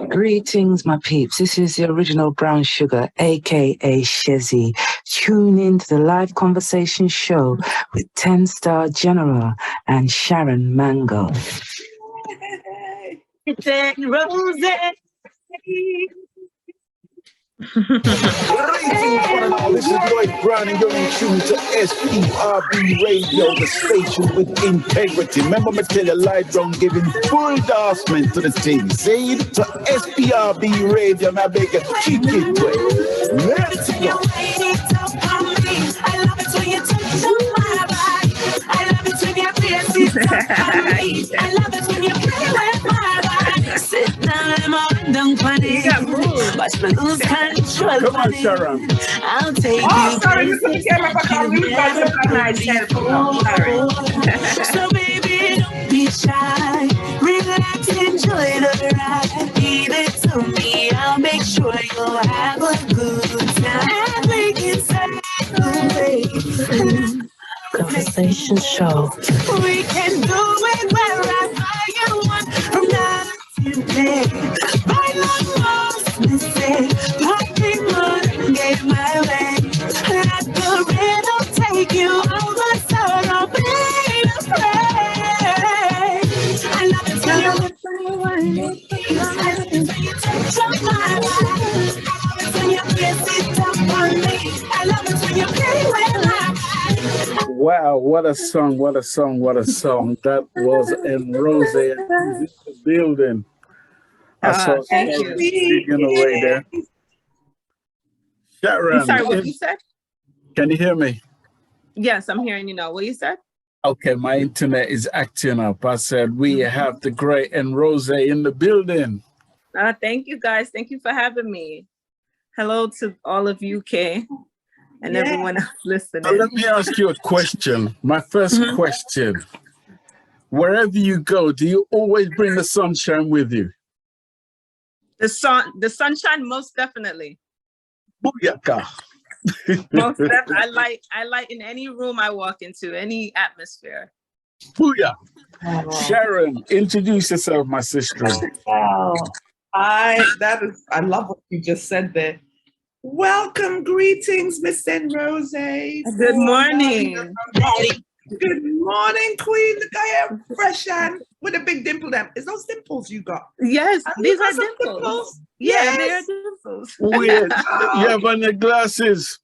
Greetings, my peeps. This is the original Brown Sugar, aka Shezzy. Tune in to the live conversation show with 10-star General and Sharon Mango. It's Nrozae. Greetings, one and all. This is Lloyd Brown, and you're in tune to SPRB Radio, the station with integrity. Remember me tell you, Lloyd Brown giving full endorsement to the team. See? To SPRB Radio, my beg you, keep it way. Let's go. I love it when you touch on my body. I love it when your face is on me. I love it when you play with my body. Sit down and I'm down funny. Watch me lose control. Come on, Sharon. I'll take Oh, you. sorry, you couldn't hear me, but I'm really myself. Oh, sorry. So baby, don't be shy. Relax, enjoy the ride. Give it to me. I'll make sure you'll have a good time. And we can celebrate. Conversation show. We can do it wherever you want. From now to day. My love most mistake. Parking lot, get my way. Let the rhythm take you over. So don't be afraid. I love it when you touch on my life. I love it when you kiss it up on me. I love it when you play with my body. Wow, what a song, what a song, what a song. That was Nrozae in the building. I saw Sharon digging away there. Sharon. I'm sorry, what you said? Can you hear me? Yes, I'm hearing you now. What you said? Okay, my internet is acting up. I said we have the great Nrozae in the building. Thank you, guys. Thank you for having me. Hello to all of UK and everyone else listening. Now, let me ask you a question. My first question. Wherever you go, do you always bring the sunshine with you? The sunshine, most definitely. Booyaka. Most definitely. I light in any room I walk into, any atmosphere. Booyah. Sharon, introduce yourself, my sister. Wow. I love what you just said there. Welcome, greetings, Miss Nrozae. Good morning. Good morning, Queen. Look, I am fresh and with a big dimple. Them is those dimples you got? Yes, And these look are at some dimples. Yes. Yeah, they are dimples. Weird. You have on your glasses.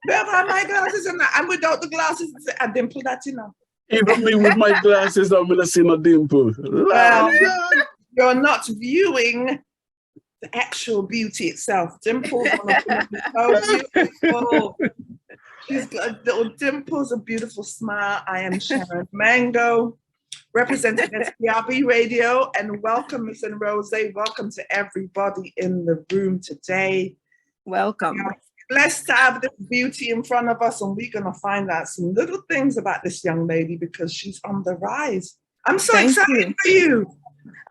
I have my glasses and without the glasses, I dimple that, you know. Even me with my glasses, I'm gonna see no dimple. Well, you're not viewing the actual beauty itself. Dimples are so beautiful. She's got little dimples, a beautiful smile. I am Sharon Mango, representing SPRB Radio, and welcome, Miss Nrozae. Welcome to everybody in the room today. Welcome. We are blessed to have this beauty in front of us, and we're going to find out some little things about this young lady because she's on the rise. I'm so excited for you.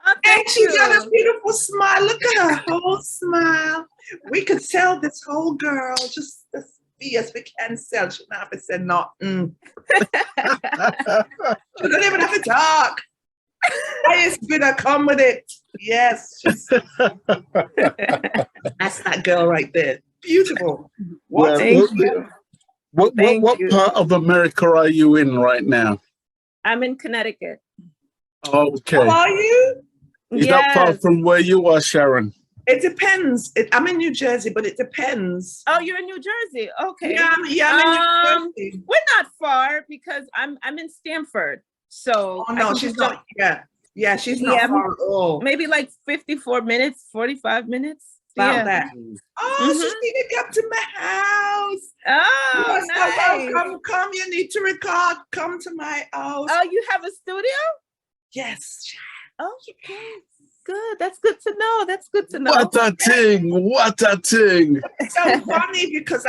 Oh, and she's got a beautiful smile. Look at her whole smile. We could sell this whole girl just as be as we can sell. She don't have to say no. She don't even have to talk. Highest bidder, come with it. Yes. That's that girl right there. Beautiful. What part of America are you in right now? I'm in Connecticut. Okay. How are you? Is that far from where you are, Sharon? It depends. I'm in New Jersey, but it depends. Oh, you're in New Jersey. Okay. Yeah, I'm in New Jersey. We're not far because I'm in Stamford. So no, she's not. Yeah, she's not far at all. Maybe like 54 minutes, 45 minutes. About that. Oh, she's needing to come to my house. Oh, nice. Come. You need to record. Come to my house. Oh, you have a studio? Yes. Oh, okay. Good. That's good to know. That's good to know. What a thing. What a thing. It's so funny because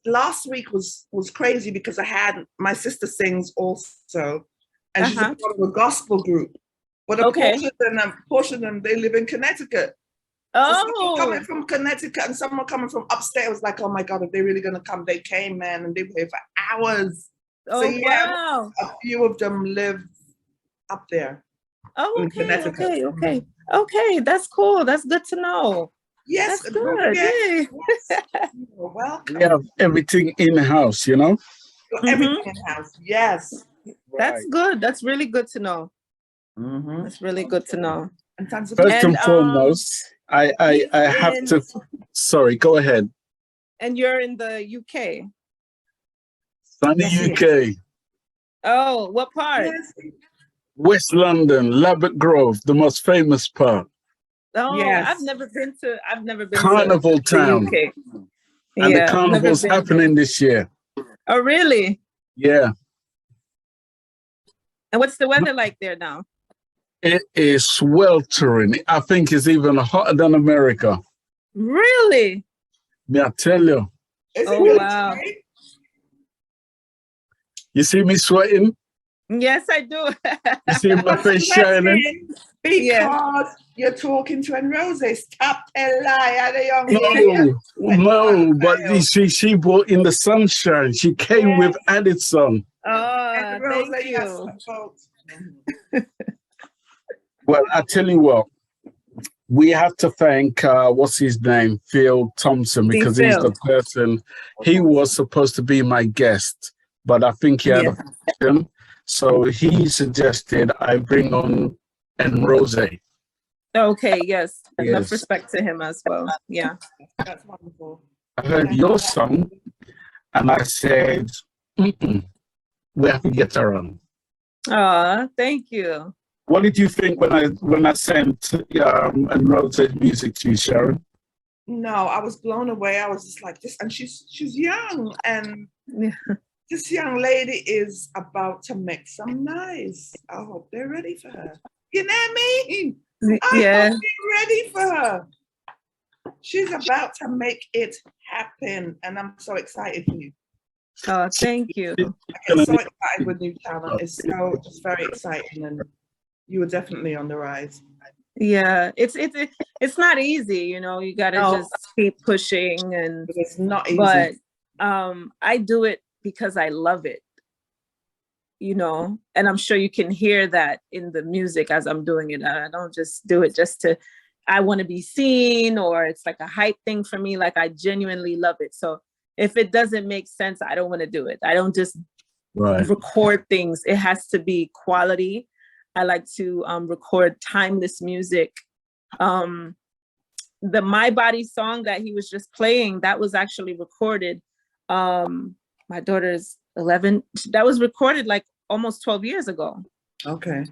last week was crazy because I had my sister sings also, and she's a part of a gospel group. But a portion of them, they live in Connecticut. So someone coming from Connecticut and someone coming from upstate was like, oh my God, are they really going to come? They came, man, and they were here for hours. Oh, so, wow. A few of them live up there. Oh, okay. Okay, that's cool. That's good to know. Yes, That's good. yes, Yay. you're welcome. We have everything in house, you know. Got everything in house. Yes. That's good. That's really good to know. Mm-hmm. That's really good to know. And tons of First and And, foremost, I have in- to. Sorry, go ahead. And you're in the UK. Sunny Yes, UK, Oh, what part? yes. West London, Labatt Grove, the most famous part. Oh, Yes. I've never been Carnival to town. the UK. And the Yeah, I've never carnival's been happening this year. there. Oh, really? Yeah, And what's the weather like there now? it is sweltering. I think it's even hotter than America. Really? May I tell you? Is it Oh, really wow. true? You see me sweating? Yes, I do. You see my face shining? Because you're talking to Nrozae. Stop telling lie at a young lady. No, but you see, she brought in the sunshine. She came with added sun. Oh, Nrozae, thank yes, you. folks. Well, I tell you what, we have to thank, what's his name? Phil Thompson, because he's the person, he was supposed to be my guest, but I think he had a function. So he suggested I bring on Nrozae. Okay, yes. Enough Yes. respect to him as well. Yeah. That's wonderful. I heard your song, and I said, we have to get her on. Oh, thank you. What did you think when I sent Nrozae's music to you, Sharon? No, I was blown away. I was just like this, and she's young, and this young lady is about to make some noise. I hope they're ready for her. You know what I mean? I hope they're ready for her. She's about to make it happen, and I'm so excited for you. Oh, thank you. I get so excited with new talent. It's so just very exciting, and you were definitely on the rise. Yeah, it's not easy, you know. You gotta just keep pushing, and it's not easy. But I do it because I love it, you know, and I'm sure you can hear that in the music as I'm doing it. I don't just do it just to, I want to be seen, or it's like a hype thing for me. Like, I genuinely love it. So if it doesn't make sense, I don't want to do it. I don't just record things. It has to be quality. I like to record timeless music. The My Body song that he was just playing, that was actually recorded. My daughter's 11. That was recorded like almost 12 years ago. Okay.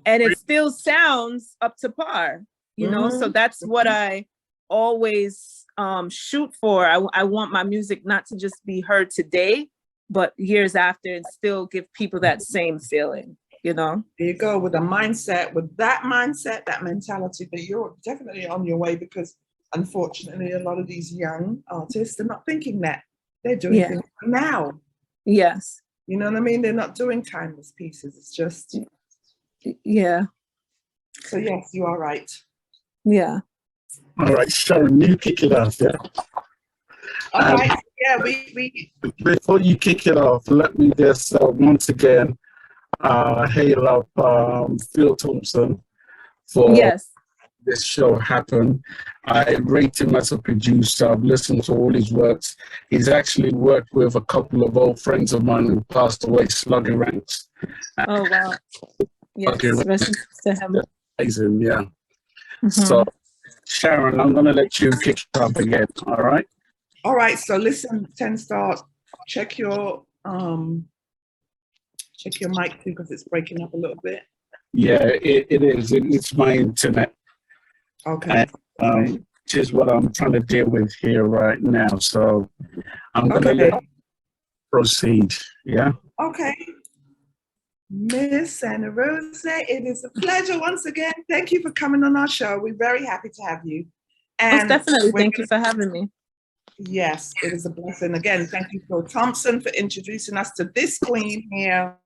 And it still sounds up to par, you know? So that's what I always shoot for. I want my music not to just be heard today, but years after, and still give people that same feeling, you know? There you go, with a mindset, that mentality, that you're definitely on your way, because unfortunately, a lot of these young artists are not thinking that. They're doing things now. Yes. You know what I mean? They're not doing timeless pieces. It's just. Yeah. So yes, you are right. Yeah. All right, Sharon, you kick it off, yeah? All right, yeah, we. Before you kick it off, let me just once again hail up Phil Thompson for this show happen. I rate him as a producer. I've listened to all his works. He's actually worked with a couple of old friends of mine who passed away, Sluggy Ranks. Oh, wow. Yes, rest to him. Amazing, yeah. So, Sharon, I'm going to let you kick it up again, all right? All right, so listen, 10 Star, check your mic too, because it's breaking up a little bit. Yeah, it is. It's my internet. Okay. Which is what I'm trying to deal with here right now. So I'm going to let proceed. Yeah. Okay. Miss Nrozae, it is a pleasure once again. Thank you for coming on our show. We're very happy to have you. And definitely, thank you for having me. Yes, it is a blessing. Again, thank you, Phil Thompson, for introducing us to this queen here,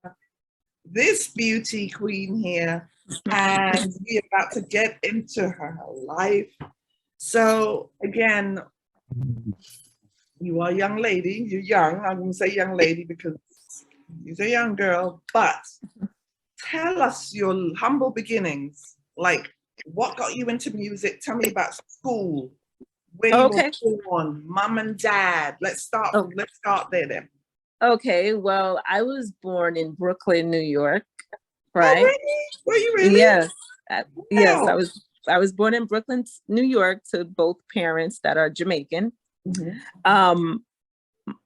this beauty queen here, and we're about to get into her life. So again, you are a young lady. You're young. I'm going to say young lady because you're a young girl. But tell us your humble beginnings. Like, what got you into music? Tell me about school, where Okay. you were born, mom and dad. Let's start there then. Okay, well, I was born in Brooklyn, New York, Oh, right? really? Were you really? Yes. Yes, Wow. I was born in Brooklyn, New York, to both parents that are Jamaican. Mhm.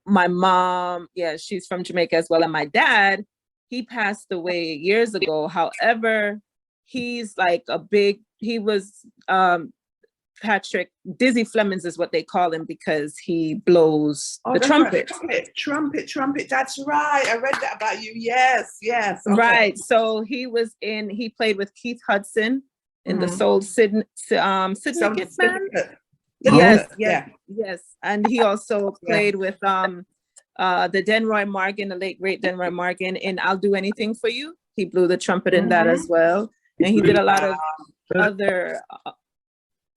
My mom, yeah, she's from Jamaica as well. And my dad, he passed away years ago. However, he's like he was Patrick, Dizzy Fleming is what they call him because he blows the that's trumpet. Right. Trumpet. That's right. I read that about you. Yes. Okay. Right. So he played with Keith Hudson in the Soul Syndicate band. Yes. And he also played with the Denroy Morgan, the late great Denroy Morgan, in I'll Do Anything for You. He blew the trumpet in that as well. And he did a lot of other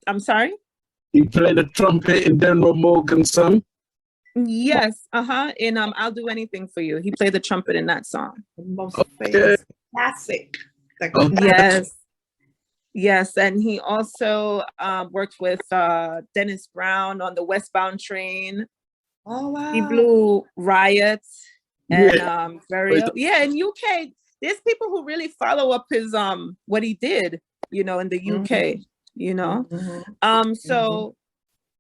I'm sorry? He played the trumpet in Denroy Morgan's song? Yes, in I'll Do Anything for You. He played the trumpet in that song. The most famous classic. Yes, and he also worked with Dennis Brown on the Westbound Train. Oh wow! He blew Riot and Burial. Yeah, in UK, there's people who really follow up his what he did, in the UK. So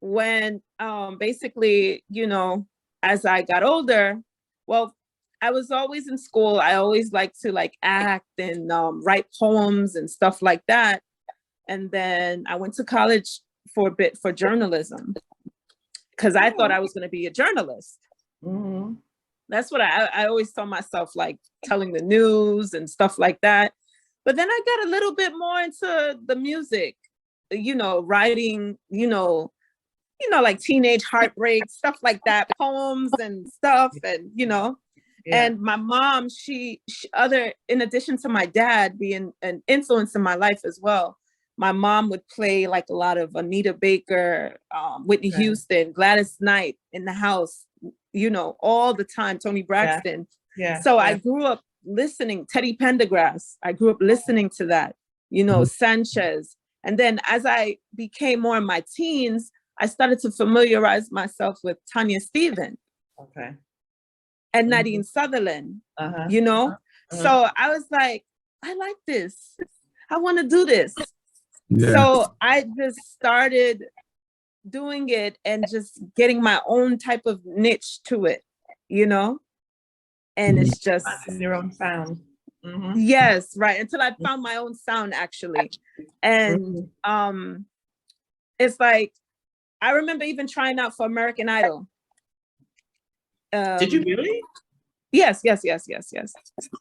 when basically, as I got older, well, I was always in school. I always liked to act and write poems and stuff like that. And then I went to college for a bit for journalism because I thought I was going to be a journalist. Mm-hmm. That's what I always saw myself telling the news and stuff like that. But then I got a little bit more into the music, writing, like teenage heartbreak, stuff like that, poems and stuff. And, and my mom, she in addition to my dad being an influence in my life as well, my mom would play a lot of Anita Baker, Whitney Houston, Gladys Knight in the house, all the time, Toni Braxton. So I grew up listening, Teddy Pendergrass. I grew up listening to that, Sanchez. And then as I became more in my teens, I started to familiarize myself with Tanya Steven. Okay. And Nadine Sutherland, So I was like, I like this. I want to do this. Yeah. So I just started doing it and just getting my own type of niche to it, and it's just your own sound. Mm-hmm. Yes, right. Until I found my own sound actually. And it's like, I remember even trying out for American Idol. Did you really? Yes.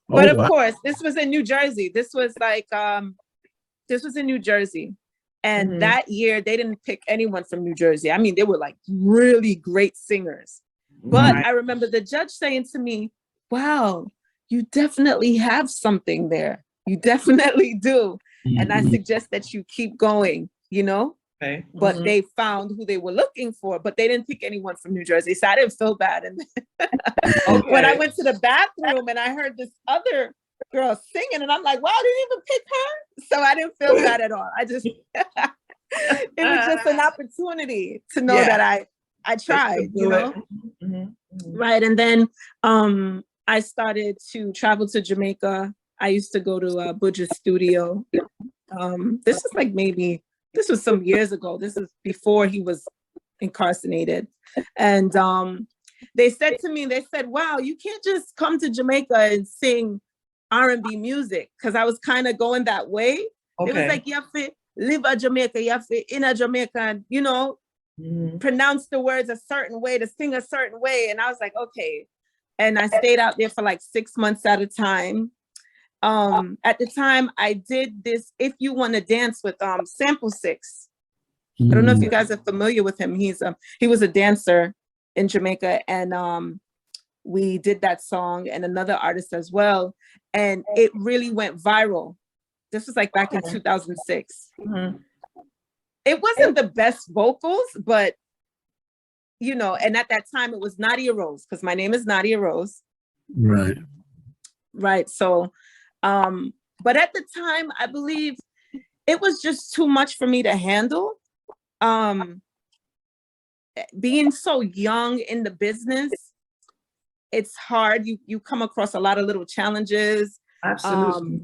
But of course, this was in New Jersey. This was in New Jersey. And that year, they didn't pick anyone from New Jersey. I mean, they were really great singers. But I remember the judge saying to me, wow, you definitely have something there. You definitely do. And I suggest that you keep going, Okay. But they found who they were looking for, but they didn't pick anyone from New Jersey. So I didn't feel bad. And when I went to the bathroom and I heard this other girl singing, and I'm like, wow, I didn't even pick her. So I didn't feel bad at all. I just, it was just an opportunity to know that I tried, Right. And then I started to travel to Jamaica. I used to go to Budge's studio. This is this was some years ago. This is before he was incarcerated. And they said to me, wow, you can't just come to Jamaica and sing R&B music. Because I was kind of going that way. Okay. It was like, you have to live in Jamaica, you have to in a Jamaica, pronounce the words a certain way, to sing a certain way. And I was like, okay. And I stayed out there for 6 months at a time. At the time I did this If You Want to Dance with Sample 6. I don't know if you guys are familiar with him. He was a dancer in Jamaica, and we did that song and another artist as well. And it really went viral. This was back in 2006. It wasn't the best vocals, but and at that time it was Nadia Rose, because my name is Nadia Rose. Right. So but at the time, I believe it was just too much for me to handle. Being so young in the business, it's hard. You come across a lot of little challenges. Absolutely.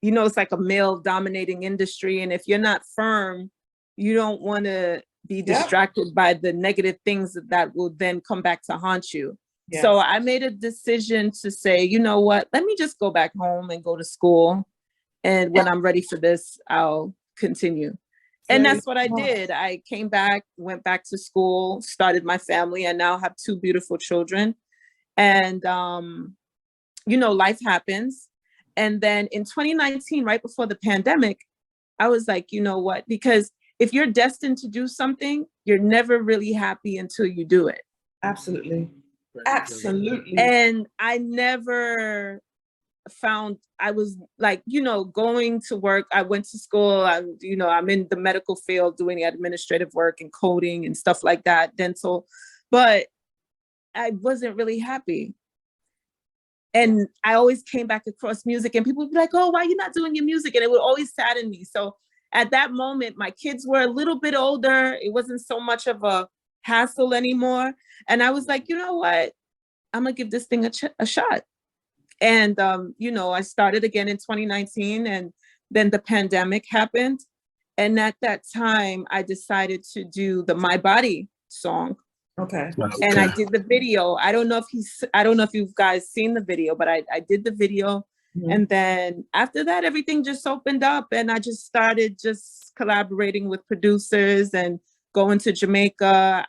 It's like a male dominating industry. And if you're not firm, you don't want to be distracted by the negative things that will then come back to haunt you. Yes. So I made a decision to say, you know what, let me just go back home and go to school. And when I'm ready for this, I'll continue. And that's what I did. I came back, went back to school, started my family. I now have 2 beautiful children. And, life happens. And then in 2019, right before the pandemic, I was like, you know what? Because if you're destined to do something, you're never really happy until you do it. Absolutely. Absolutely. And I never found, I was like, going to work. I went to school. I'm in the medical field doing administrative work and coding and stuff like that, dental, but I wasn't really happy. And I always came back across music and people would be like, oh, why are you not doing your music? And it would always sadden me. So at that moment, my kids were a little bit older. It wasn't so much of a hassle anymore. And I was like, you know what? I'm going to give this thing a shot. And, I started again in 2019 and then the pandemic happened. And at that time, I decided to do the My Body song. Okay. And I did the video. I don't know if you guys seen the video, but I did the video. Mm-hmm. And then after that, everything just opened up and I just started just collaborating with producers and going to Jamaica.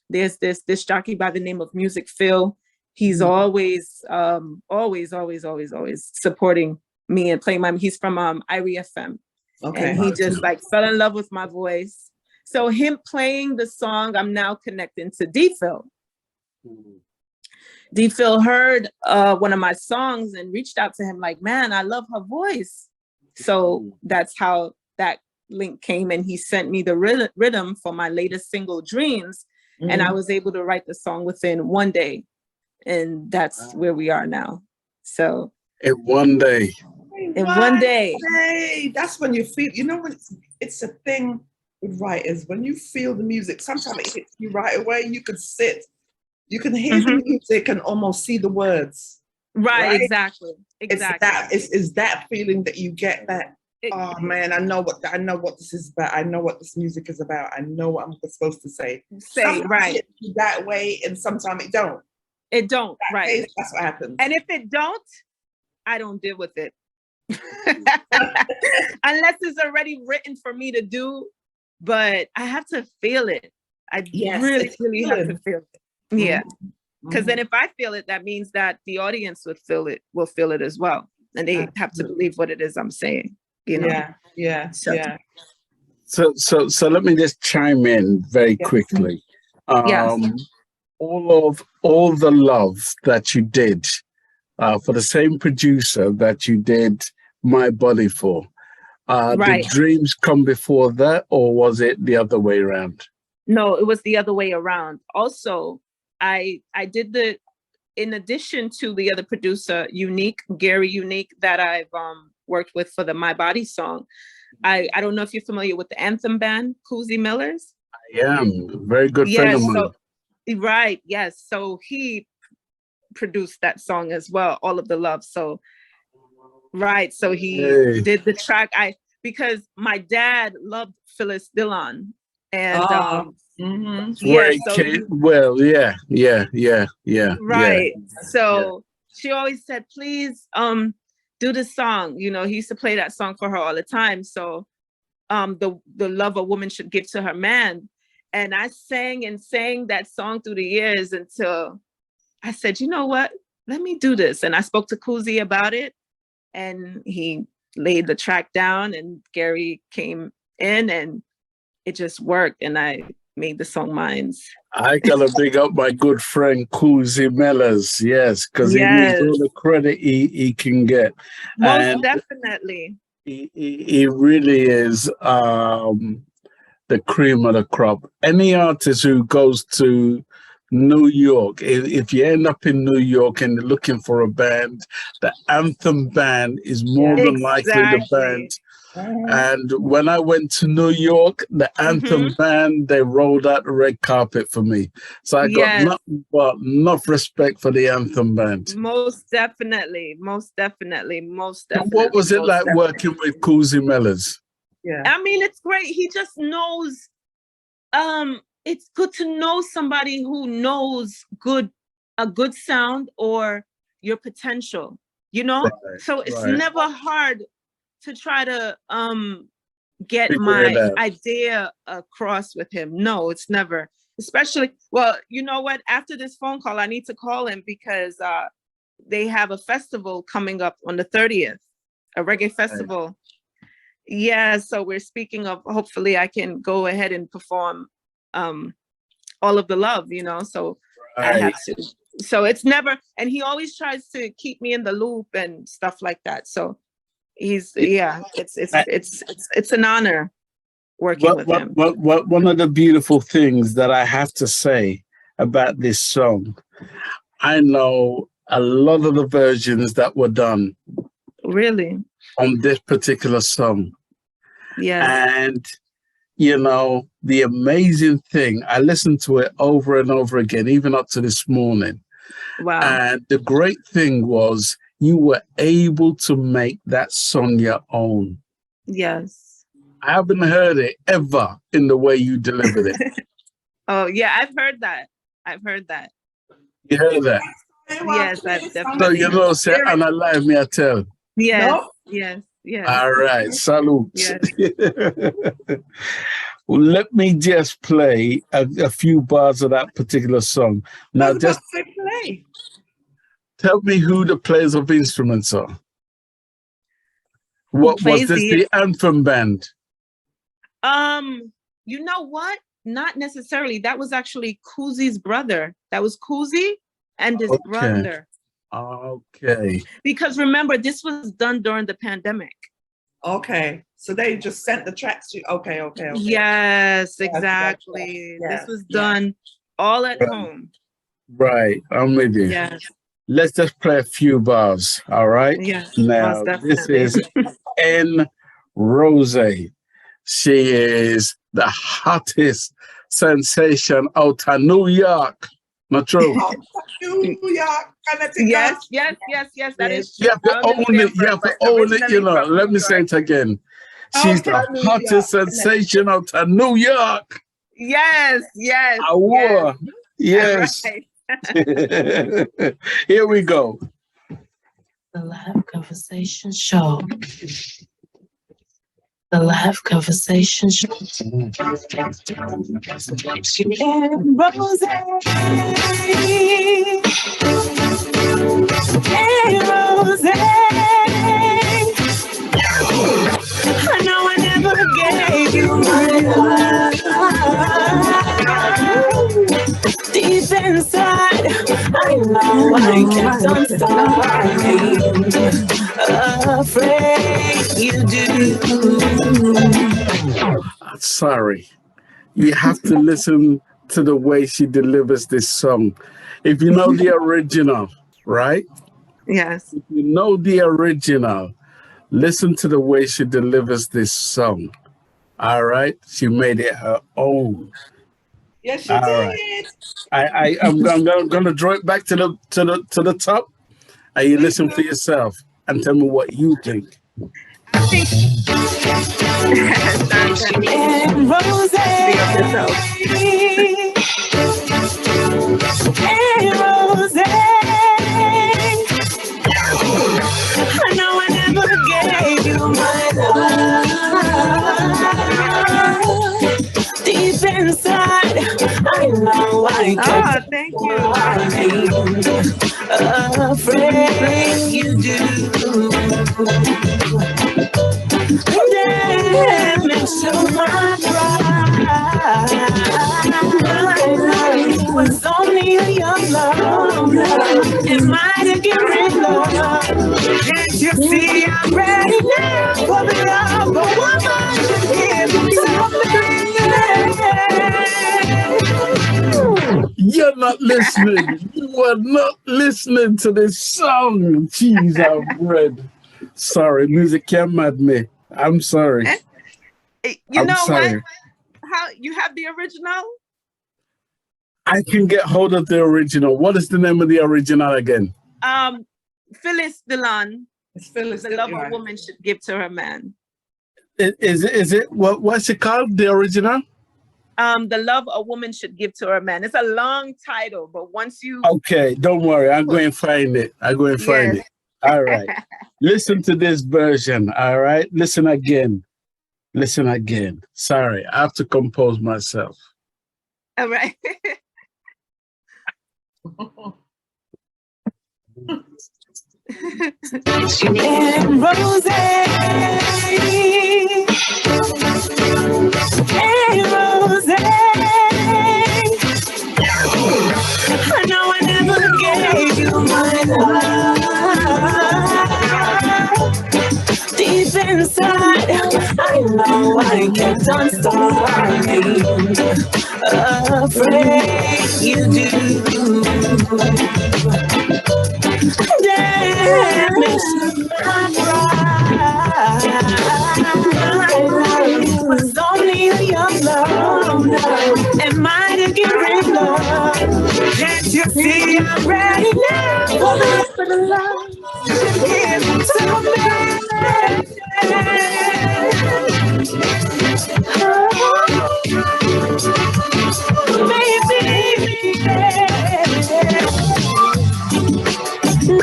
There's this jockey by the name of Music Phil. He's always supporting me and playing he's from IRI FM. Okay. And he just fell in love with my voice. So him playing the song, I'm now connecting to D-Phil. D-Phil heard one of my songs and reached out to him like, man, I love her voice. So that's how that link came. And he sent me the rhythm for my latest single, Dreams. Mm-hmm. And I was able to write the song within one day. And that's where we are now. So in one day. One day. That's when you feel, when it's a thing with writers, when you feel the music, sometimes it hits you right away. You could sit, you can hear the music and almost see the words. Right? Exactly. It's that feeling that you get that, oh man, I know what this is about. I know what this music is about. I know what I'm supposed to say. Sometimes right. It hits you that way and sometimes it don't. It don't, right. That's what happens. And if it don't, I don't deal with it. Unless it's already written for me to do, but I have to feel it. I really have to feel it. Yeah. Because then if I feel it, that means that the audience will feel it as well. And they have to believe what it is I'm saying. Yeah. So let me just chime in very quickly. All the love that you did for the same producer that you did My Body for, did Dreams come before that, or was it the other way around? No, it was the other way around. Also, I did in addition to the other producer, Gary Unique, that I've worked with for the My Body song. I don't know if you're familiar with the anthem band, Cousy Millers. I am. Very good friend of mine. Right. Yes. So he produced that song as well, All of the Love. So, right. So he did the track. Because my dad loved Phyllis Dillon. And Right. So she always said, please do this song. He used to play that song for her all the time. So the love a woman should give to her man. And I sang that song through the years until I said, you know what? Let me do this. And I spoke to Cousy about it and he laid the track down and Gary came in and it just worked. And I made the song mine. I gotta big up my good friend Cousy Millers, yes, because he needs all the credit he can get. Most definitely. He really is the cream of the crop. Any artist who goes to New York. If you end up in New York and you're looking for a band, the Anthem Band is more than likely the band. And when I went to New York, the Anthem Band, they rolled out the red carpet for me. So I got nothing but enough respect for the Anthem Band. Most definitely. Most definitely. Most definitely. And what was it like working with Coolsy Mellors? Yeah. I mean, it's great. He just knows, it's good to know somebody who knows a good sound or your potential, you know? Right, so it's never hard to try to get my idea across with him. No, it's never. Especially, well, you know what? After this phone call, I need to call him because they have a festival coming up on the 30th, a reggae festival. Yeah, so we're speaking of, hopefully I can go ahead and perform All of the Love, you know, so I have to. So it's never, and he always tries to keep me in the loop and stuff like that. So he's, it's an honor working with him. One of the beautiful things that I have to say about this song, I know a lot of the versions that were done. Really? On this particular song. Yeah. And, you know, the amazing thing, I listened to it over and over again, even up to this morning. Wow. And the great thing was you were able to make that song your own. Yes. I haven't heard it ever in the way you delivered it. Oh, yeah, I've heard that. You heard that? Yes, I've definitely. So, you know, say, and I live me, I tell. Yes, no? Yes. All right, salute. Yes. Well, let me just play a few bars of that particular song. Now, just tell me who the players of instruments are. What was this, the Anthem Band? You know what? Not necessarily. That was actually Coolsy's brother. That was Coolsy and his brother. Okay. Because remember, this was done during the pandemic. Okay. So they just sent the tracks to you. Okay. Yes, exactly. Yes. This was done all at home. Right. I'm with you. Yes. Let's just play a few bars. All right. Yes. Now, this is Nrozae. She is the hottest sensation out of New York. Not true? New York. Yes. That is true. You have to own it, you know. Let me say it again. She's the hottest sensation out of New York. Yes. Yes. Here we go. The Live Conversation Show. The Live Conversation Show. Nrozae. I know I never gave you my love. Deep inside, I know I kept on starting. Afraid you do. Sorry. You have to listen to the way she delivers this song. If you know the original, right? Yes. If you know the original, listen to the way she delivers this song. All right? She made it her own. Yes, she did. Right. I'm going to draw it back to the top, and you listen for yourself and tell me what you think. I know I never gave you my love. Deep inside, I know I can't. Thank you. Afraid you do. Damn, it's so much pride. It was only your love. It might have given love. Can't you see I'm ready now for the love of a woman to give me something? You not listening. You were not listening to this song. Cheese and bread. Sorry, music can't mad me. I'm sorry. You know what? How you have the original? I can get hold of the original. What is the name of the original again? Phyllis Dillon. It's Phyllis. The love a woman should give to her man. Is it what's it called? The original? The love a woman should give to her man. It's a long title, but once you okay, don't worry. I'm going to find it. It. All right. Listen to this version. All right. Listen again. Sorry, I have to compose myself. All right. Nrozae, Nrozae. I know I never gave you my love. Deep inside, I know I kept on starving. Afraid you do. Damage my pride. It was only your love, and mine to get rid of. Can't you see I'm ready now for the love you give to me?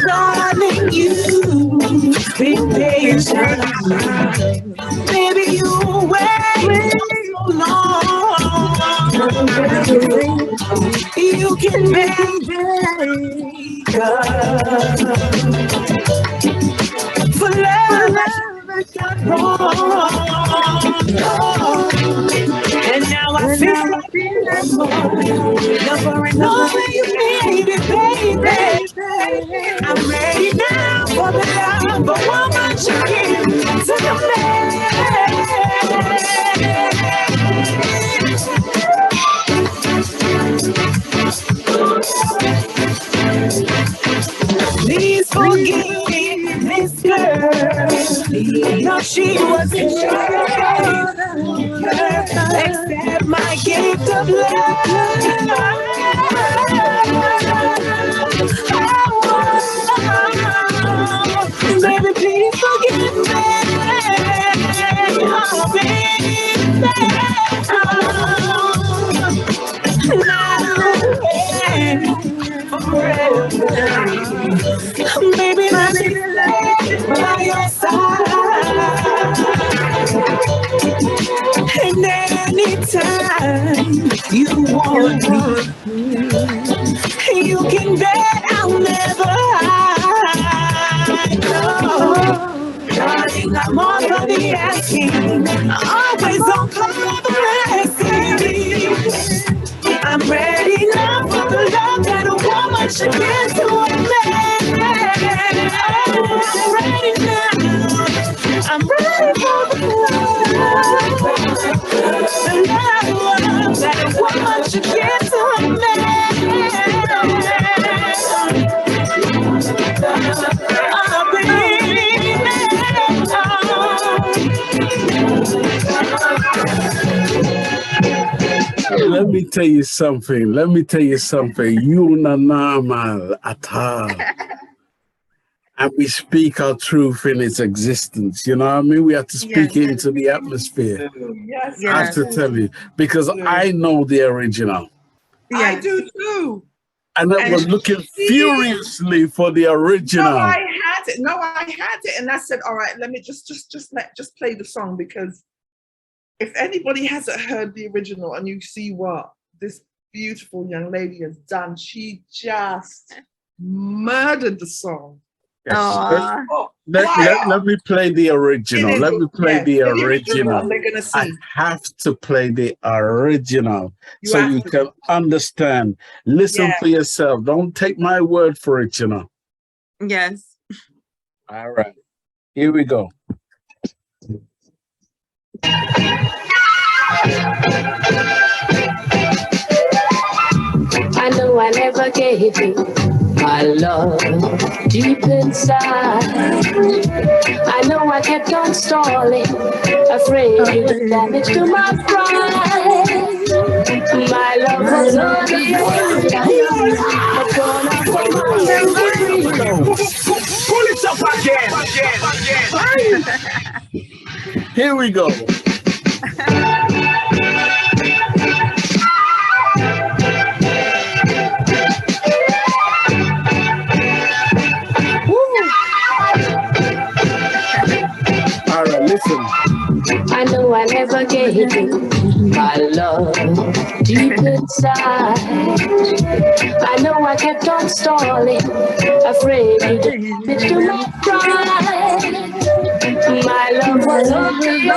Darling, you be patient. Baby, you wait so long. You can make for love that got wrong. And now I feel like never knowing you need it, baby. I'm ready now for the love, but what much you give to the man? Please forgive this girl. No, she wasn't sure. Accept my gift of love. Baby, please forgive me. Oh, baby. Baby, let me stay by your side. And anytime you want me, you can bet I'll never hide. No, darling, I'm already asking. Always on collaborating. I'm ready now for the love that a woman should give to a man. I'm ready now. I'm ready for the love that a woman should give to a man. Let me tell you something. You not normal at all. And we speak our truth in its existence. You know what I mean? We have to speak it into the atmosphere. Yes. I have to tell you, because I know the original. I do too. And I was looking furiously for the original. No, I had it. And I said, all right, let me just play the song, because if anybody hasn't heard the original and you see what this beautiful young lady has done, she just murdered the song. Yes. Let me play the original. Let me play the original. They're gonna see. I have to play the original so you can understand. Listen for yourself. Don't take my word for it, you know. Yes. All right. Here we go. I know I never gave you my love deep inside. I know I kept on stalling, afraid you did damage to my pride. My love was only Pull it up again. Here we go. All right, listen. I know I never gave you my love deep inside. I know I kept on stalling, afraid you did damage to my pride. My love was only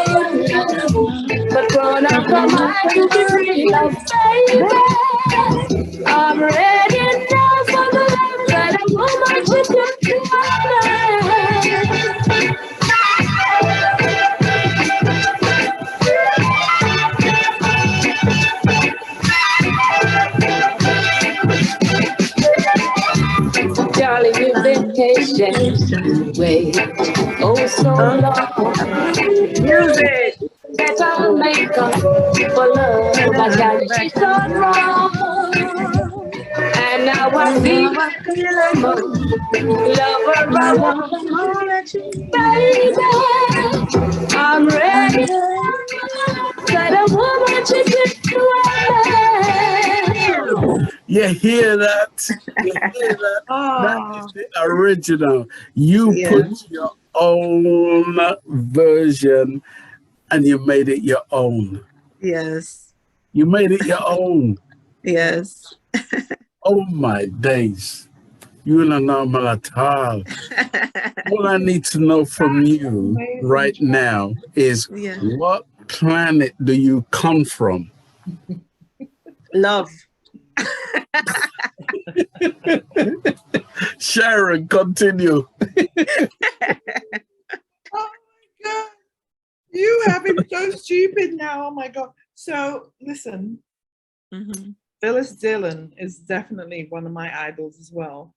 but grown up from high to be free love, baby. I'm ready now for the love that I woman should do to my darling, you've been patient, wait, oh so long. Music. That I'll make up for love, but now she's gone wrong. And now I feel like lover, I want baby. I'm ready. That a woman should do. You hear that? You hear that? That is the original. You put your own version and you made it your own. Yes. You made it your own. Yes. Oh my days. You are not normal at all. All I need to know from you right now is what planet do you come from? Love. Sharon, continue. Oh my God. You have been so stupid now. Oh my God. So listen, Phyllis Dillon is definitely one of my idols as well.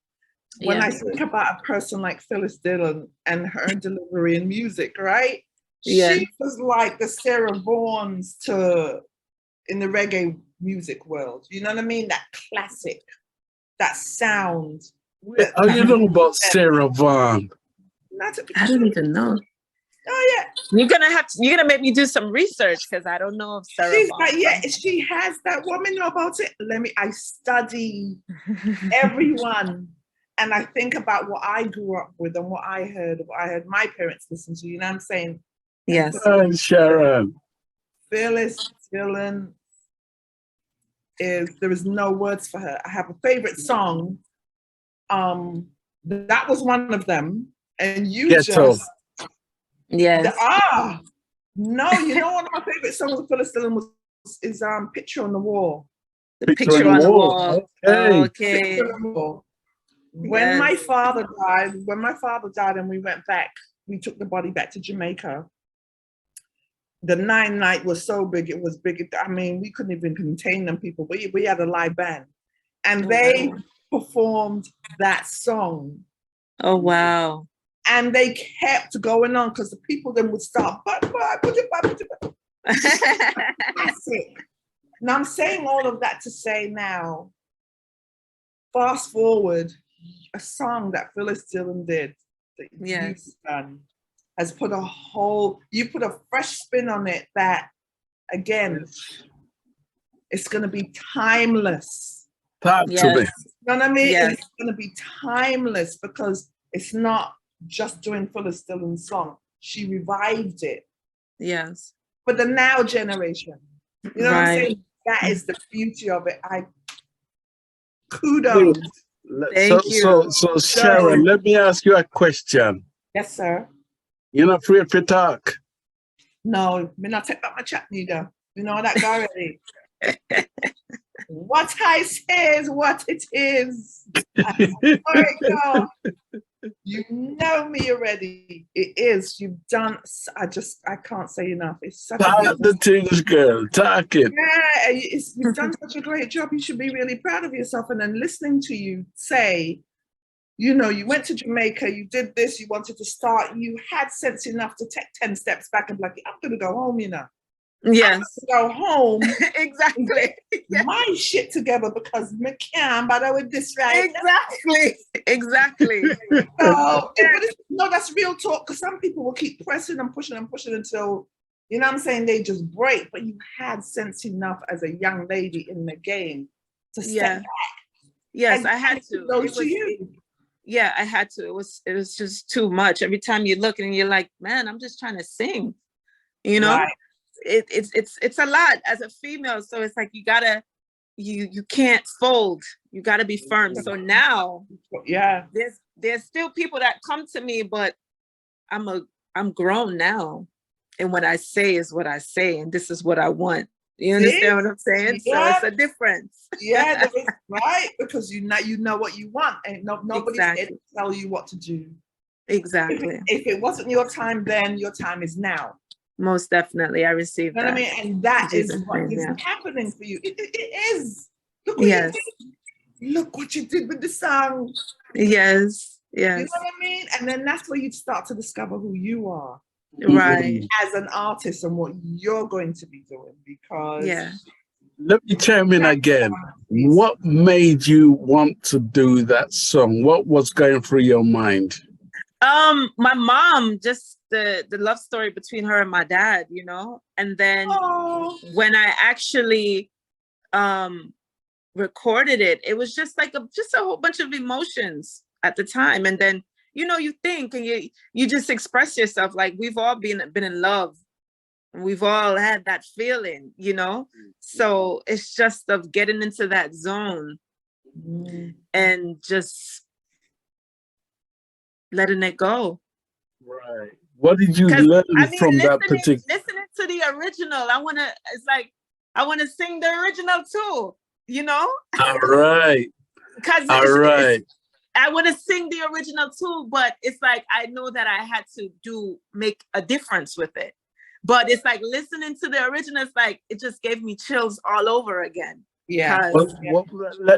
When I think about a person like Phyllis Dillon and her delivery in music, right? She was like the Sarah Vaughan's in the reggae music world. You know what I mean? That classic, that sound. Oh, you know about Sarah Vaughan? I don't even know. Oh yeah, you're gonna make me do some research because I don't know if Sarah Vaughan. She has that woman know about it. I study everyone, and I think about what I grew up with and what I heard my parents listen to. You know what I'm saying? Yes. Sharon. Phyllis Dillon there is no words for her. I have a favorite song. That was one of them, and you Yes. No, you know one of my favorite songs of Phyllis Dillon is Picture on the Wall. The picture on the wall. Okay. Picture on the Wall. When my father died and we went back, we took the body back to Jamaica. The 9 night was so big, it was big. I mean, we couldn't even contain them people. We had a live band and they performed that song. Oh, wow. And they kept going on because the people then would start. Classic. Now I'm saying all of that to say now, fast forward, a song that Phyllis Dillon did that you've done has put a fresh spin on it that, again, it's going to be timeless. Talk to me. You know what I mean? It's going to be timeless because it's not just doing Phyllis Dillon's song. She revived it. Yes. For the now generation. You know what I'm saying? That is the beauty of it. Kudos. Thank you. So Sharon, let me ask you a question. Yes, sir. You're not afraid to talk? No, me not take back my chat neither. You know that guy already. What I say is what it is. Sorry, girl. You know me already. It is. You've done. I can't say enough. It's such Talk the things, girl. Talk it. Yeah, you've done such a great job. You should be really proud of yourself. And then listening to you say, you know, you went to Jamaica, you did this, you wanted to start, you had sense enough to take 10 steps back and be like, I'm going to go home, you know. Yes. Go home. Exactly. My shit together because me can't bother with this right. Exactly. So, no, that's real talk, because some people will keep pressing and pushing until, you know what I'm saying, they just break. But you had sense enough as a young lady in the game to step back. Yes, I had to. Yeah, I had to. It was just too much. Every time you look and you're like, man, I'm just trying to sing. You know, right. It's a lot as a female. So it's like you can't fold. You gotta be firm. So now, there's still people that come to me, but I'm grown now, and what I say is what I say, and this is what I want. You understand what I'm saying? Yeah. So it's a difference. Yeah, right. Because you know what you want, and nobody's there to tell you what to do. Exactly. If it wasn't your time then, your time is now. Most definitely, I received that. You know what I mean? And that is what is happening for you. It is. Look what you did. Look what you did with the song. Yes. You know what I mean? And then that's where you start to discover who you are. Right. As an artist and what you're going to be doing, because let me chime in again. What made you want to do that song? What was going through your mind? My mom, just the love story between her and my dad, you know. And then when I actually recorded it, it was just like a whole bunch of emotions at the time. And then, you know, you think and you just express yourself. Like, we've all been in love, and we've all had that feeling, you know. So it's just of getting into that zone and just letting it go. Right. What did you learn from that particular? Listening to the original, I want to sing the original too, you know. All right. Because I want to sing the original too, but it's like I know that I had to make a difference with it. But it's like listening to the original, it's like it just gave me chills all over again. Yeah.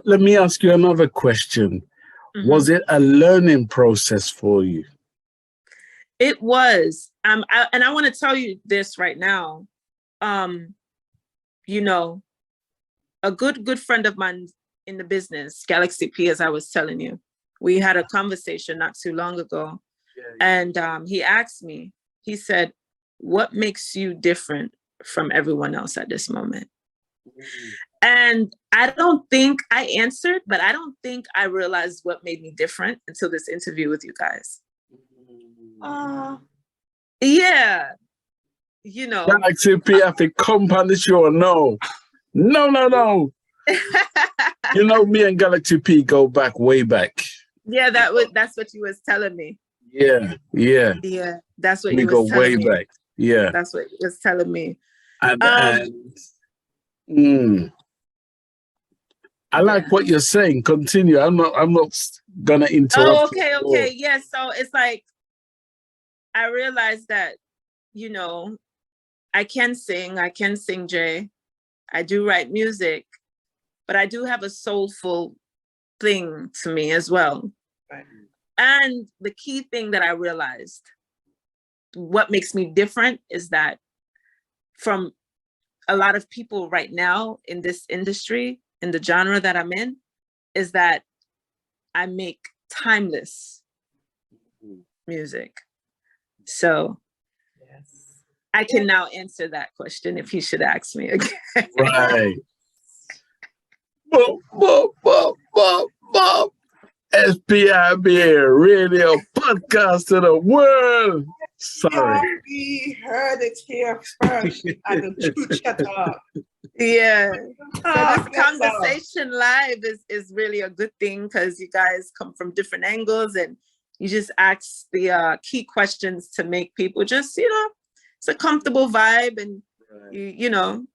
Let me ask you another question. Mm-hmm. Was it a learning process for you? It was. And I want to tell you this right now. You know, a good friend of mine in the business, Galaxy P, as I was telling you, we had a conversation not too long ago. And he asked me, he said, what makes you different from everyone else at this moment? And I don't think I answered, but I don't think I realized what made me different until this interview with you guys. Yeah. You know. Galaxy P, have to come on the show. No. You know, me and Galaxy P go back, way back. Yeah, that's what you was telling me. Yeah. That's what we you was telling me. We go way back. Yeah. That's what you was telling me. I like what you're saying. Continue. I'm not gonna interrupt. Oh, okay. Yeah. So it's like I realized that, you know, I can sing, Jay. I do write music, but I do have a soulful thing to me as well. Right. And the key thing that I realized, what makes me different, is that from a lot of people right now in this industry, in the genre that I'm in, is that I make timeless music. So I can now answer that question if he should ask me again. Right. SPRB Radio Podcast to the World. Sorry. We heard it here first at the Truth Chatter. Yeah. So this conversation live is really a good thing, because you guys come from different angles and you just ask the key questions to make people just, you know, it's a comfortable vibe, and you know,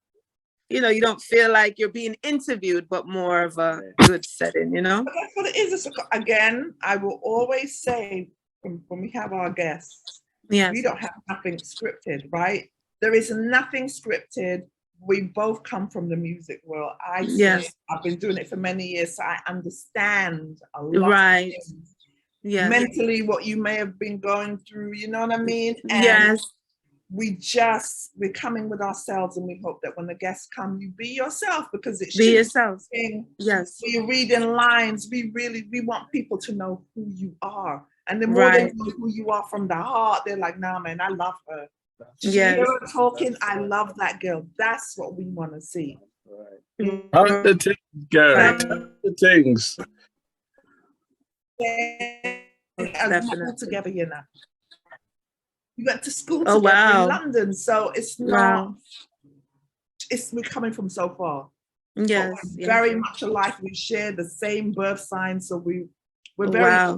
you know, you don't feel like you're being interviewed, but more of a good setting, you know? But that's what it is. Again, I will always say when we have our guests, we don't have nothing scripted, right? There is nothing scripted. We both come from the music world. I've been doing it for many years, so I understand a lot of things. Mentally, what you may have been going through, you know what I mean? And we're coming with ourselves, and we hope that when the guests come, you be yourself, because it should be yourself. Yes. When you're reading lines, we want people to know who you are. And the more they know who you are from the heart, they're like, nah, man, I love her. She's talking, I love that girl. That's what we want to see. How the things go? How the things? Definitely. Together, you know. We went to school together in London, so it's not. We're coming from so far. Yes, very much alike. We share the same birth sign, so we're very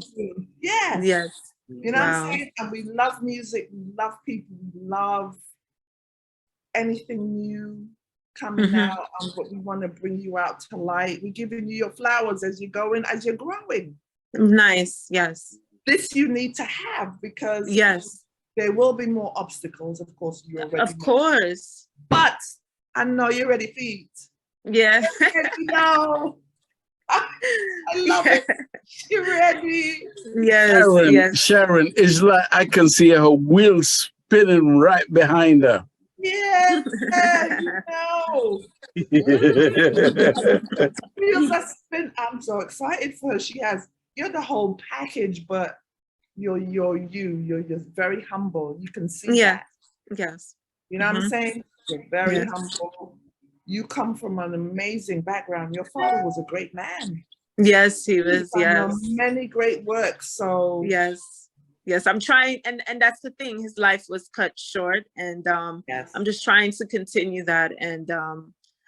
yes. You know what I'm saying? And we love music, we love people, we love anything new coming out, but we want to bring you out to light. We're giving you your flowers as you're going, as you're growing. Nice, yes. This you need to have, because there will be more obstacles, of course. You already of course. But I know you're ready for it. Yeah. No. I love it. You're ready. Yes, Sharon, it's like I can see her wheels spinning right behind her. Yes, you know. Wheels are spin. I'm so excited for her. You're the whole package, but you're just very humble. You can see that. Yes. You know what I'm saying? You're very humble. You come from an amazing background. Your father was a great man. Yes, he was. Many great works. So yes, I'm trying, and that's the thing. His life was cut short, and I'm just trying to continue that. And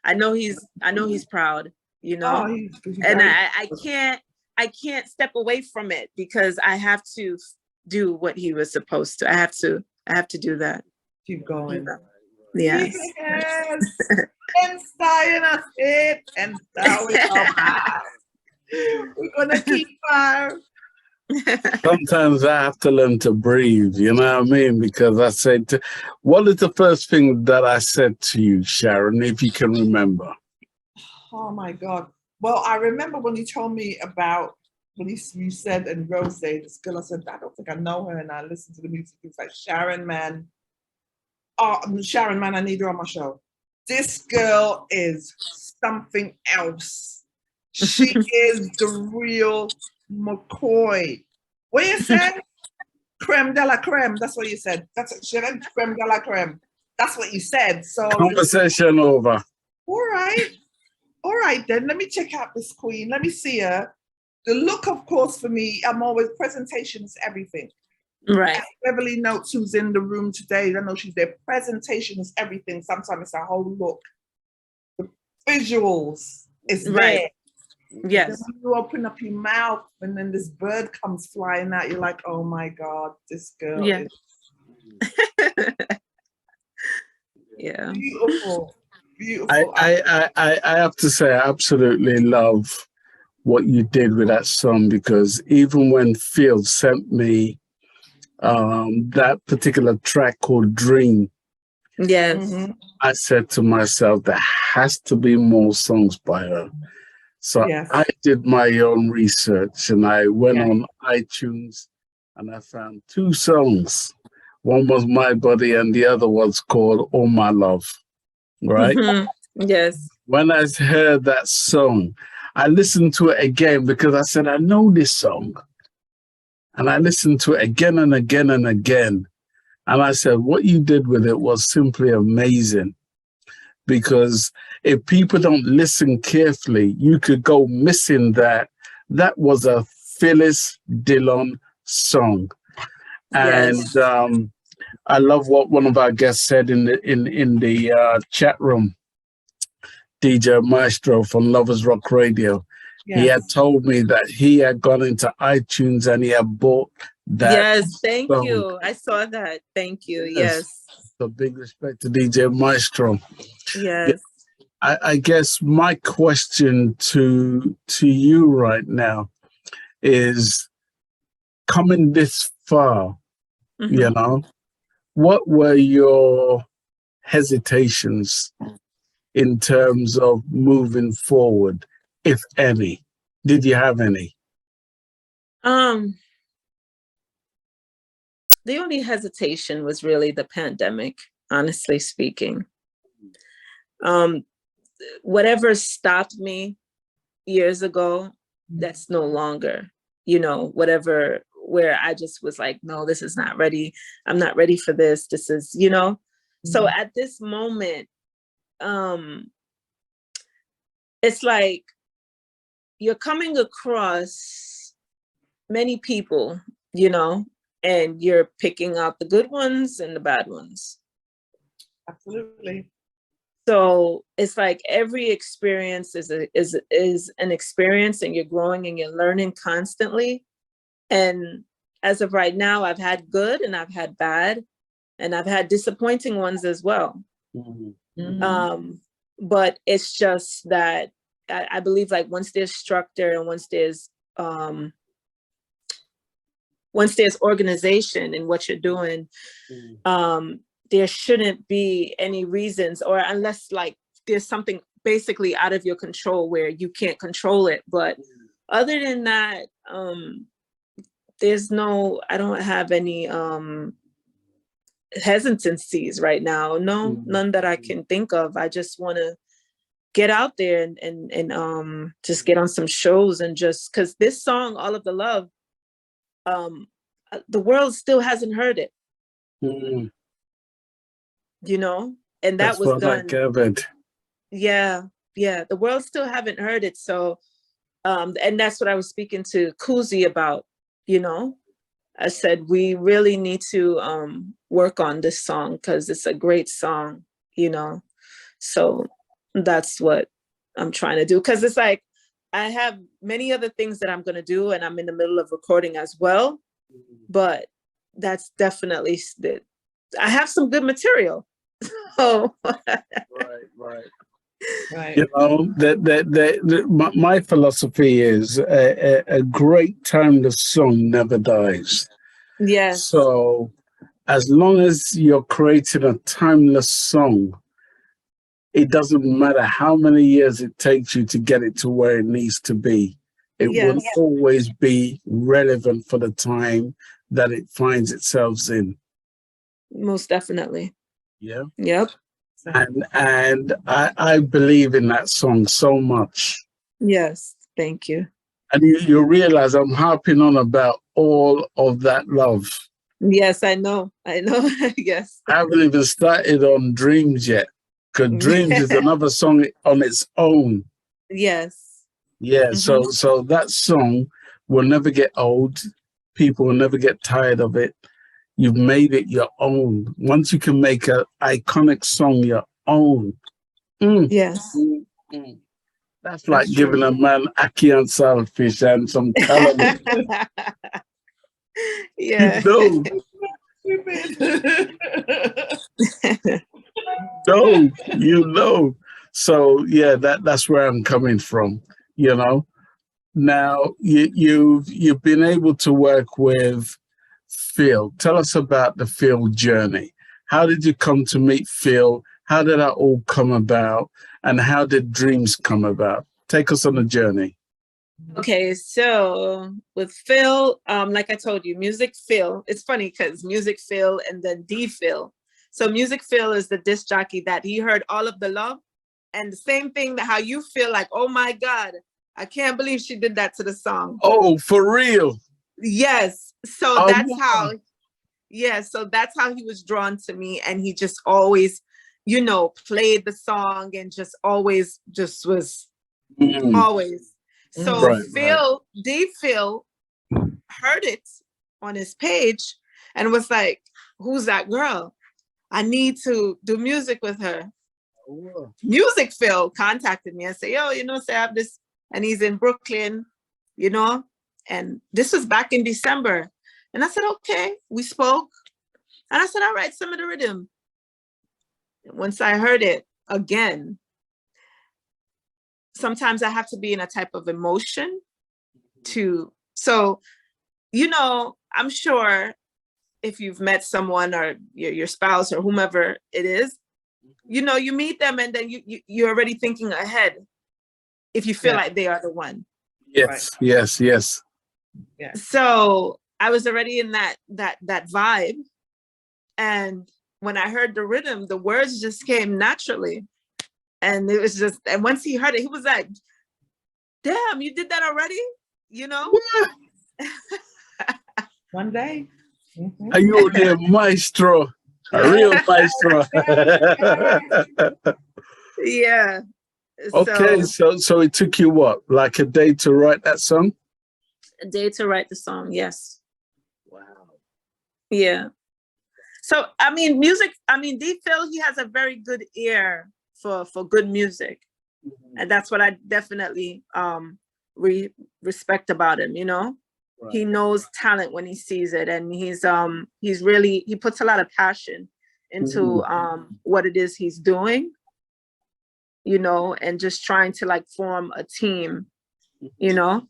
I know he's proud. You know, and I can't step away from it, because I have to do what he was supposed to. I have to do that. Keep going. Yes. And staying us it, and we're gonna keep fire. Sometimes I have to learn to breathe, you know what I mean? Because I said, what is the first thing that I said to you, Sharon, if you can remember? Oh my God. Well, I remember when you told me about, when you said Nrozae, this girl, I said, I don't think I know her, and I listened to the music. It's like, Sharon, man. Oh, Sharon, man, I need her on my show. This girl is something else. She is the real McCoy. What you said? Creme de la creme. That's what you said. That's what she said. Creme de la creme. That's what you said. So conversation over. All right then. Let me check out this queen. Let me see her. The look, of course, for me, I'm always, presentation is everything. Right. Beverly Notes, who's in the room today, I know she's there. Presentation is everything. Sometimes it's a whole look. The visuals is there. Yes. When you open up your mouth and then this bird comes flying out, you're like, oh my God, this girl is beautiful. Beautiful. I have to say, I absolutely love what you did with that song, because even when Phil sent me that particular track called Dream, I said to myself, there has to be more songs by her. So I did my own research, and I went on iTunes, and I found 2 songs. One was My Body, and the other was called All My Love, right? Yes. When I heard that song, I listened to it again, because I said, I know this song. And I listened to it again and again and again. And I said, what you did with it was simply amazing. Because if people don't listen carefully, you could go missing that. That was a Phyllis Dillon song. And I love what one of our guests said in the chat room, DJ Maestro from Lovers Rock Radio. He had told me that he had gone into iTunes and he had bought that. Yes, thank you. I saw that. Thank you. Yes. So big respect to DJ Maestro. Yes. I guess my question to you right now is, coming this far, you know, what were your hesitations in terms of moving forward, if any? Did you have any? The only hesitation was really the pandemic, honestly speaking. Whatever stopped me years ago, that's no longer, you know, whatever, where I just was like, no, this is not ready. I'm not ready for this. This is, you know. So at this moment, it's like you're coming across many people, you know, and you're picking out the good ones and the bad ones. Absolutely. So it's like every experience is an experience, and you're growing and you're learning constantly. And as of right now, I've had good and I've had bad, and I've had disappointing ones as well. But it's just that I believe, like, once there's structure and once there's organization in what you're doing, there shouldn't be any reasons, or unless like there's something basically out of your control where you can't control it. But other than that, I don't have any hesitancies right now. No, none that I can think of. I just want to get out there and just get on some shows, and just because this song, All of the Love, the world still hasn't heard it. You know, and that was done. Yeah, the world still haven't heard it. So, and that's what I was speaking to Kuzi about. You know, I said we really need to work on this song because it's a great song. You know, so that's what I'm trying to do, because it's like I have many other things that I'm going to do, and I'm in the middle of recording as well. But that's definitely I have some good material. Oh, right. You know, my philosophy is a great timeless song never dies. Yes. So as long as you're creating a timeless song, it doesn't matter how many years it takes you to get it to where it needs to be. It will always be relevant for the time that it finds itself in. Most definitely. Yeah. Yep. And I believe in that song so much. Yes. Thank you. And you realize I'm harping on about all of that love. Yes, I know. Yes. I haven't even started on Dreams yet, because Dreams is another song on its own. Yes. Yeah. So that song will never get old. People will never get tired of it. You've made it your own. Once you can make an iconic song your own. Yes. That's like giving a man ackee and saltfish and some calamari. Yeah. You know. So yeah, that's where I'm coming from, you know. Now you've been able to work with Phil. Tell us about the Phil journey. How did you come to meet Phil? How did that all come about? And how did Dreams come about? Take us on a journey. Okay, so with Phil, like I told you, Music Phil, it's funny because Music Phil and then D Phil. So Music Phil is the disc jockey that he heard All of the Love, and the same thing that how you feel like, oh my God, I can't believe she did that to the song. Oh, for real? Yes. So that's how he was drawn to me, and he just always, you know, played the song and just always just was always. So D Phil heard it on his page and was like, who's that girl? I need to do music with her. Music Phil contacted me and said, yo, you know, say I have this, and he's in Brooklyn, you know, and this was back in December. And I said, okay, we spoke. And I said, all right, send me the rhythm. Once I heard it again, sometimes I have to be in a type of emotion so, you know, I'm sure if you've met someone or your spouse or whomever it is, you know, you meet them and then you're already thinking ahead if you feel like they are the one. Yes, right. yes. Yeah. So I was already in that vibe. And when I heard the rhythm, the words just came naturally. And it was just, and once he heard it, he was like, damn, you did that already? You know? One day. Are you a maestro? A real maestro. Yeah. Okay, so it took you what, like a day to write that song? A day to write the song, yes. Wow. Yeah. So I mean, D-Phil, he has a very good ear for good music. And that's what I definitely respect about him, you know? Right. He knows talent when he sees it, and he puts a lot of passion into what it is he's doing, you know, and just trying to like form a team, you know.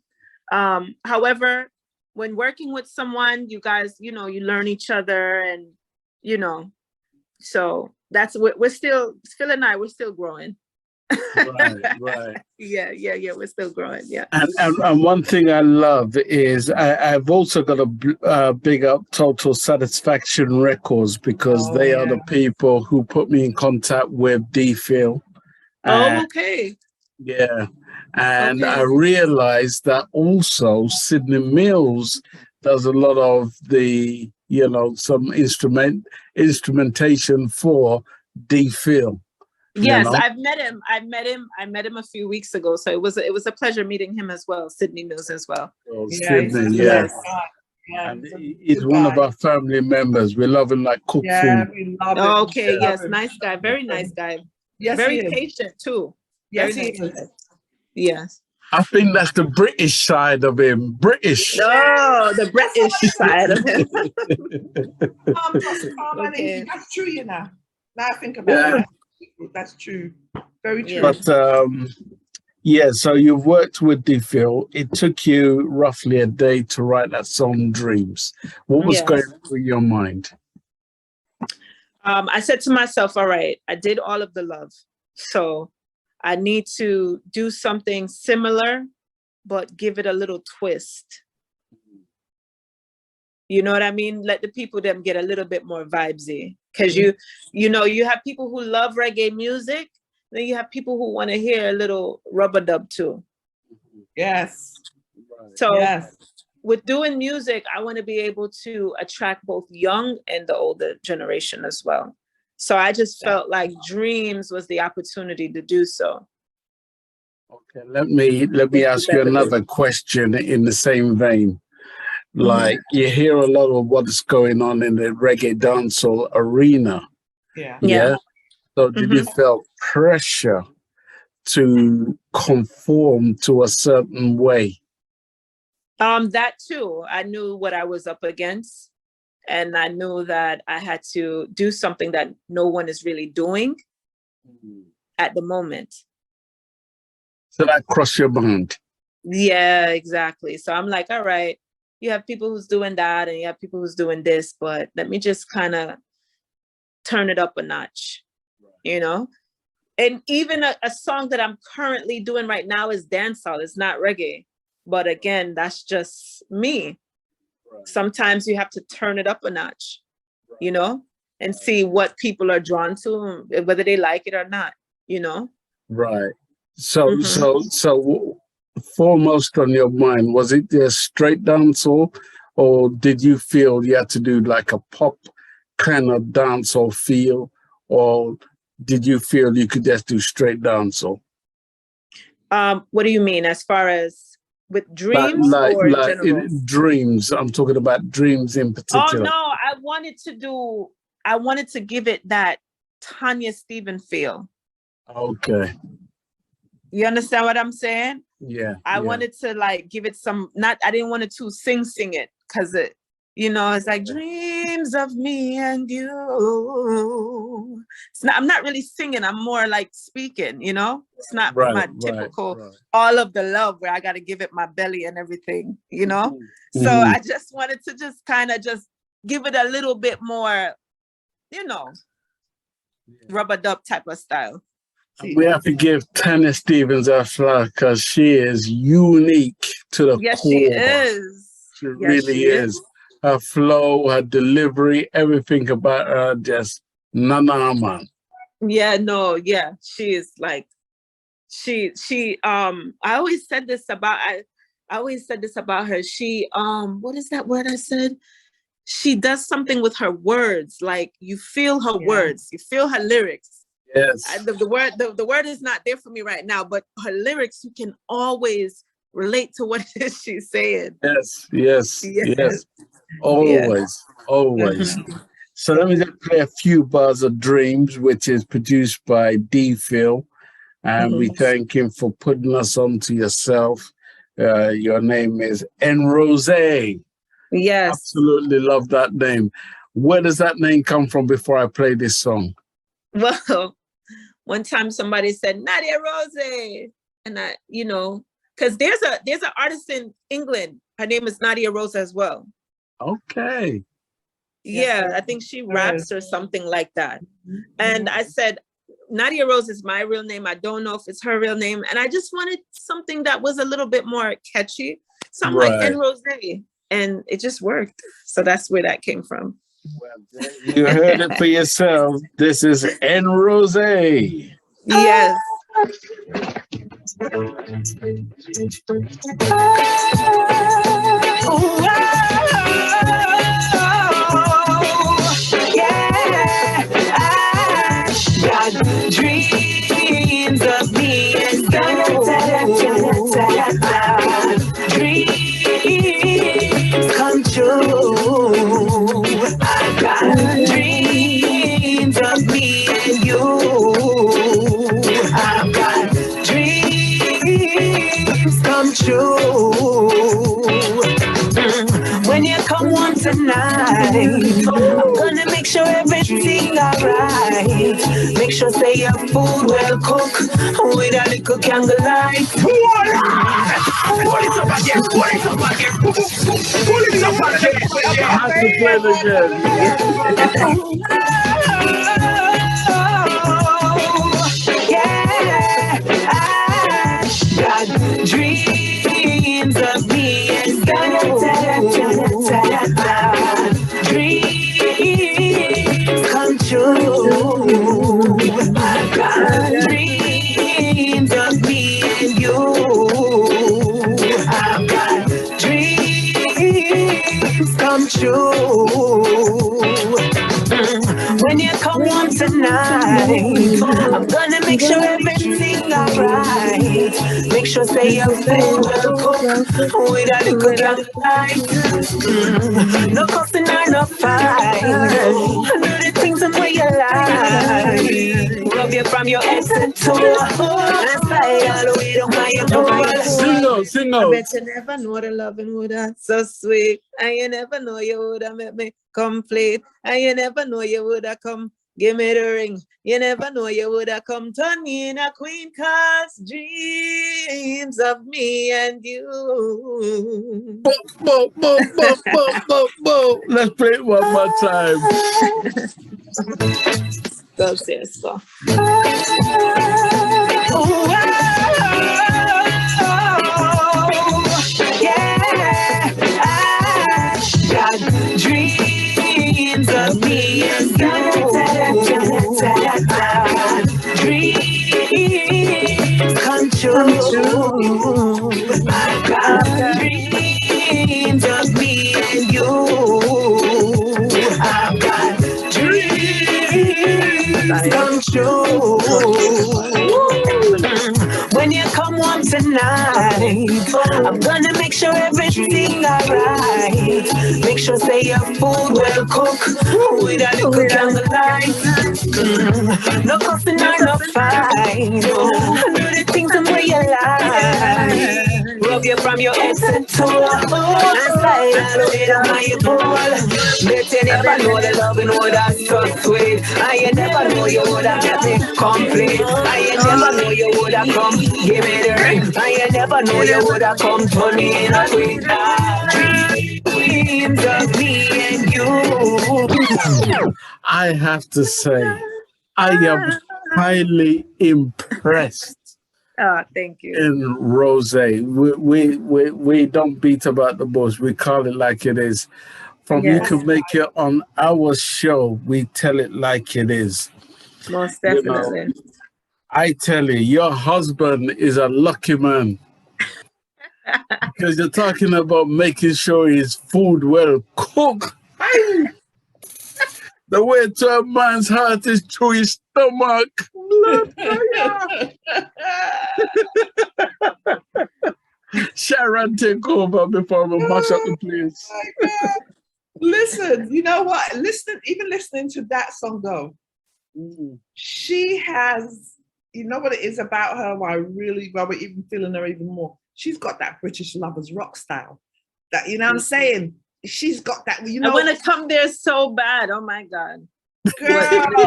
However, when working with someone, you guys, you know, you learn each other, and you know, so that's what we're still, Phil and I, we're still growing. Right. Yeah, we're still growing. Yeah. And one thing I love is I've also got a big up Total Satisfaction Records, because they are the people who put me in contact with D-Phil. Okay. Yeah. And I realized that also Sydney Mills does a lot of the, you know, some instrumentation for D-Phil. Yes, you know? I met him a few weeks ago. So it was a pleasure meeting him as well, Sydney Mills as well. Sydney, yes. Yeah, and he's one of our family members. We love him like cook food. We love him. Okay, yes, nice guy, very nice guy. Yes, very patient too. Yes, he is. Yes. I think that's the British side of him. British. Oh, the British side of him. Okay. That's true, you know. Now I think about it. That's true. Very true. But so you've worked with D-Phil. It took you roughly a day to write that song Dreams. What was going through your mind? I said to myself, all right, I did all of the love. So I need to do something similar, but give it a little twist. You know what I mean? Let the people them get a little bit more vibesy. Because you know, you have people who love reggae music, then you have people who want to hear a little rubber dub too. Yes. So with doing music, I want to be able to attract both young and the older generation as well. So I just felt like Dreams was the opportunity to do so. Okay, let me ask you another question in the same vein. Like you hear a lot of what's going on in the reggae dancehall arena. Yeah. So did you feel pressure to conform to a certain way? That too. I knew what I was up against, and I knew that I had to do something that no one is really doing at the moment. So that crossed your mind. Yeah, exactly. So I'm like, all right, you have people who's doing that and you have people who's doing this, but let me just kind of turn it up a notch, you know? And even a song that I'm currently doing right now is dancehall. It's not reggae. But again, that's just me. Sometimes you have to turn it up a notch, you know, and see what people are drawn to, whether they like it or not, you know? Right. So foremost on your mind, was it the straight dancehall, or did you feel you had to do like a pop kind of dancehall feel, or did you feel you could just do straight dancehall? What do you mean, as far as with Dreams or general? Dreams. I'm talking about Dreams in particular. Oh no, I wanted to give it that Tanya Steven feel. Okay. You understand what I'm saying? Yeah. I wanted to like give it some, I didn't want to sing it, because it, you know, it's like dreams of me and you. it's not, I'm not really singing, I'm more like speaking, you know? It's not my typical, all of the love where I got to give it my belly and everything, you know? Mm-hmm. So I just wanted to just kind of just give it a little bit more, you know, rub-a-dub type of style. We have to give Tanya Stephens a flag because she is unique to the core. Yes, she is. She really is. Her flow, her delivery, everything about her, just man. Yeah, no, yeah. She is like, I always said this about her. She, what is that word I said? She does something with her words. Like you feel her words, you feel her lyrics. Yes. The word is not there for me right now, but her lyrics, you can always relate to what it is she's saying. Yes. Always. So let me just play a few bars of Dreams, which is produced by D. Phil. And we thank him for putting us on to yourself. Your name is Nrozae. Yes. Absolutely love that name. Where does that name come from before I play this song? Well, one time somebody said, Nadia Rose. And I, you know, because there's an artist in England. Her name is Nadia Rose as well. Okay. Yeah, I think she raps or something like that. And I said, Nadia Rose is my real name. I don't know if it's her real name. And I just wanted something that was a little bit more catchy. Something like Nrozae. And it just worked. So that's where that came from. Well, you heard it for yourself. This is Nrozae. Yes. Got dreams of me and dreams come true. I got dreams of me and you. I got dreams come true. When you come on tonight, I'm gonna make sure everything alright. Make sure say your food well cooked with a little candlelight. Pull it up again, pull it up again, pull it up again. I have to play it again. Yeah, I got dreams of me and dreams come true. I got dreams of me and you. I got dreams come true. When you come on tonight, I'm gonna make sure everything alright. Make sure say your food well cooked with a little candlelight. No cussing or no fight. I do the things the way you like. Rub you from your head to toe and slide all the way down my door. Sing I out. bet you never know the loving would have so sweet. And you never know you would have made me complete. And you never know you would have come give me the ring. You never know you would have come turn me in a queen, cause dreams of me and you. Bo. Let's play it one more time. Go, sis, go. Yeah, I got dreams of me and you. Dreams come true. I got dreams of me and you. I got dreams come true. When you come on tonight, I'm gonna make sure everything alright. Make sure say your food well cooked with a little candlelight. No cussing or no fight. I do the things the way you like. love you from your head to toe. And slide all the way down my pole. Bet you never know the loving would have so sweet. And you never know you would have kept me complete. And you never know you would have come give me the ring. And you never know you would have come turn me in a queen. Dreams of me and you. I have to say, I am highly impressed. Oh, thank you. In Nrozae, we don't beat about the bush. We call it like it is. From you can make it on our show, we tell it like it is. Most definitely. You know, I tell you, your husband is a lucky man. Because you're talking about making sure his food well cooked. The way to a man's heart is through his stomach. Sharon, take over before we mash up the place. Listen, you know what? Even listening to that song though, she has, you know what it is about her why we're even feeling her even more. She's got that British lovers rock style. That, you know what I'm saying? She's got that, you know. I want to come there so bad. Oh my God. Girl,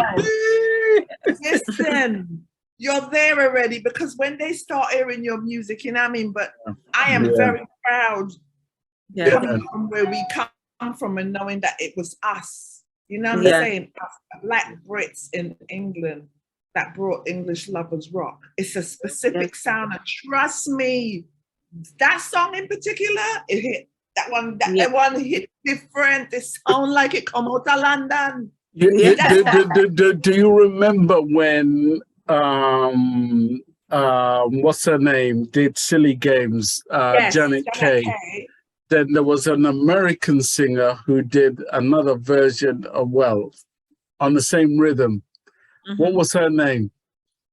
listen, you're there already, because when they start hearing your music, you know what I mean? But I am very proud coming from where we come from and knowing that it was us. You know what I'm saying? Us, Black Brits in England that brought English lovers rock. It's a specific sound, and trust me, that song in particular, it hit. That one hit different. It sound like it come out of London. Do you remember when what's her name did Silly Games? Janet Kay. Then there was an American singer who did another version of on the same rhythm. What was her name?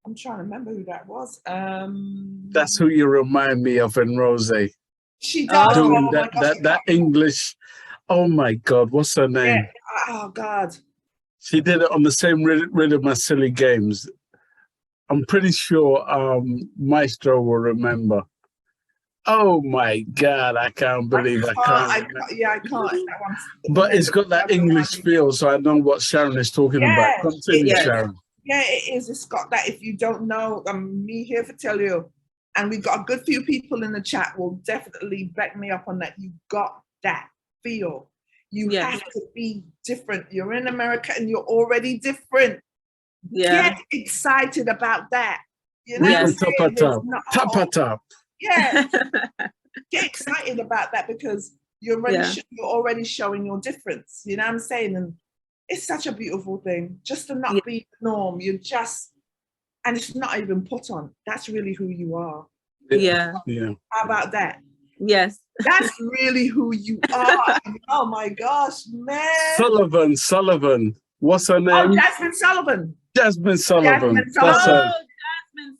I'm trying to remember who that was. That's who you remind me of in Nrozae. She does doing that English. Oh my God, what's her name? Oh God. She did it on the same rhythm as Silly Games. I'm pretty sure Maestro will remember. Oh my God, I can't believe I can't. I can't. But it's got that English feel, so I know what Sharon is talking about. Continue, Sharon. Yeah, it is. It's got that. If you don't know, I'm me here to tell you. And we've got a good few people in the chat will definitely back me up on that. You got that feel. You have to be different. You're in America and you're already different. Get excited about that. You know, top. Yeah. Get excited about that, because you're already showing your difference. You know what I'm saying? And it's such a beautiful thing just to not be the norm. And it's not even put on. That's really who you are. Yeah. How about that? Yes. That's really who you are. Oh my gosh, man. Sullivan. What's her name? Oh, Jasmine Sullivan. That's her. Jasmine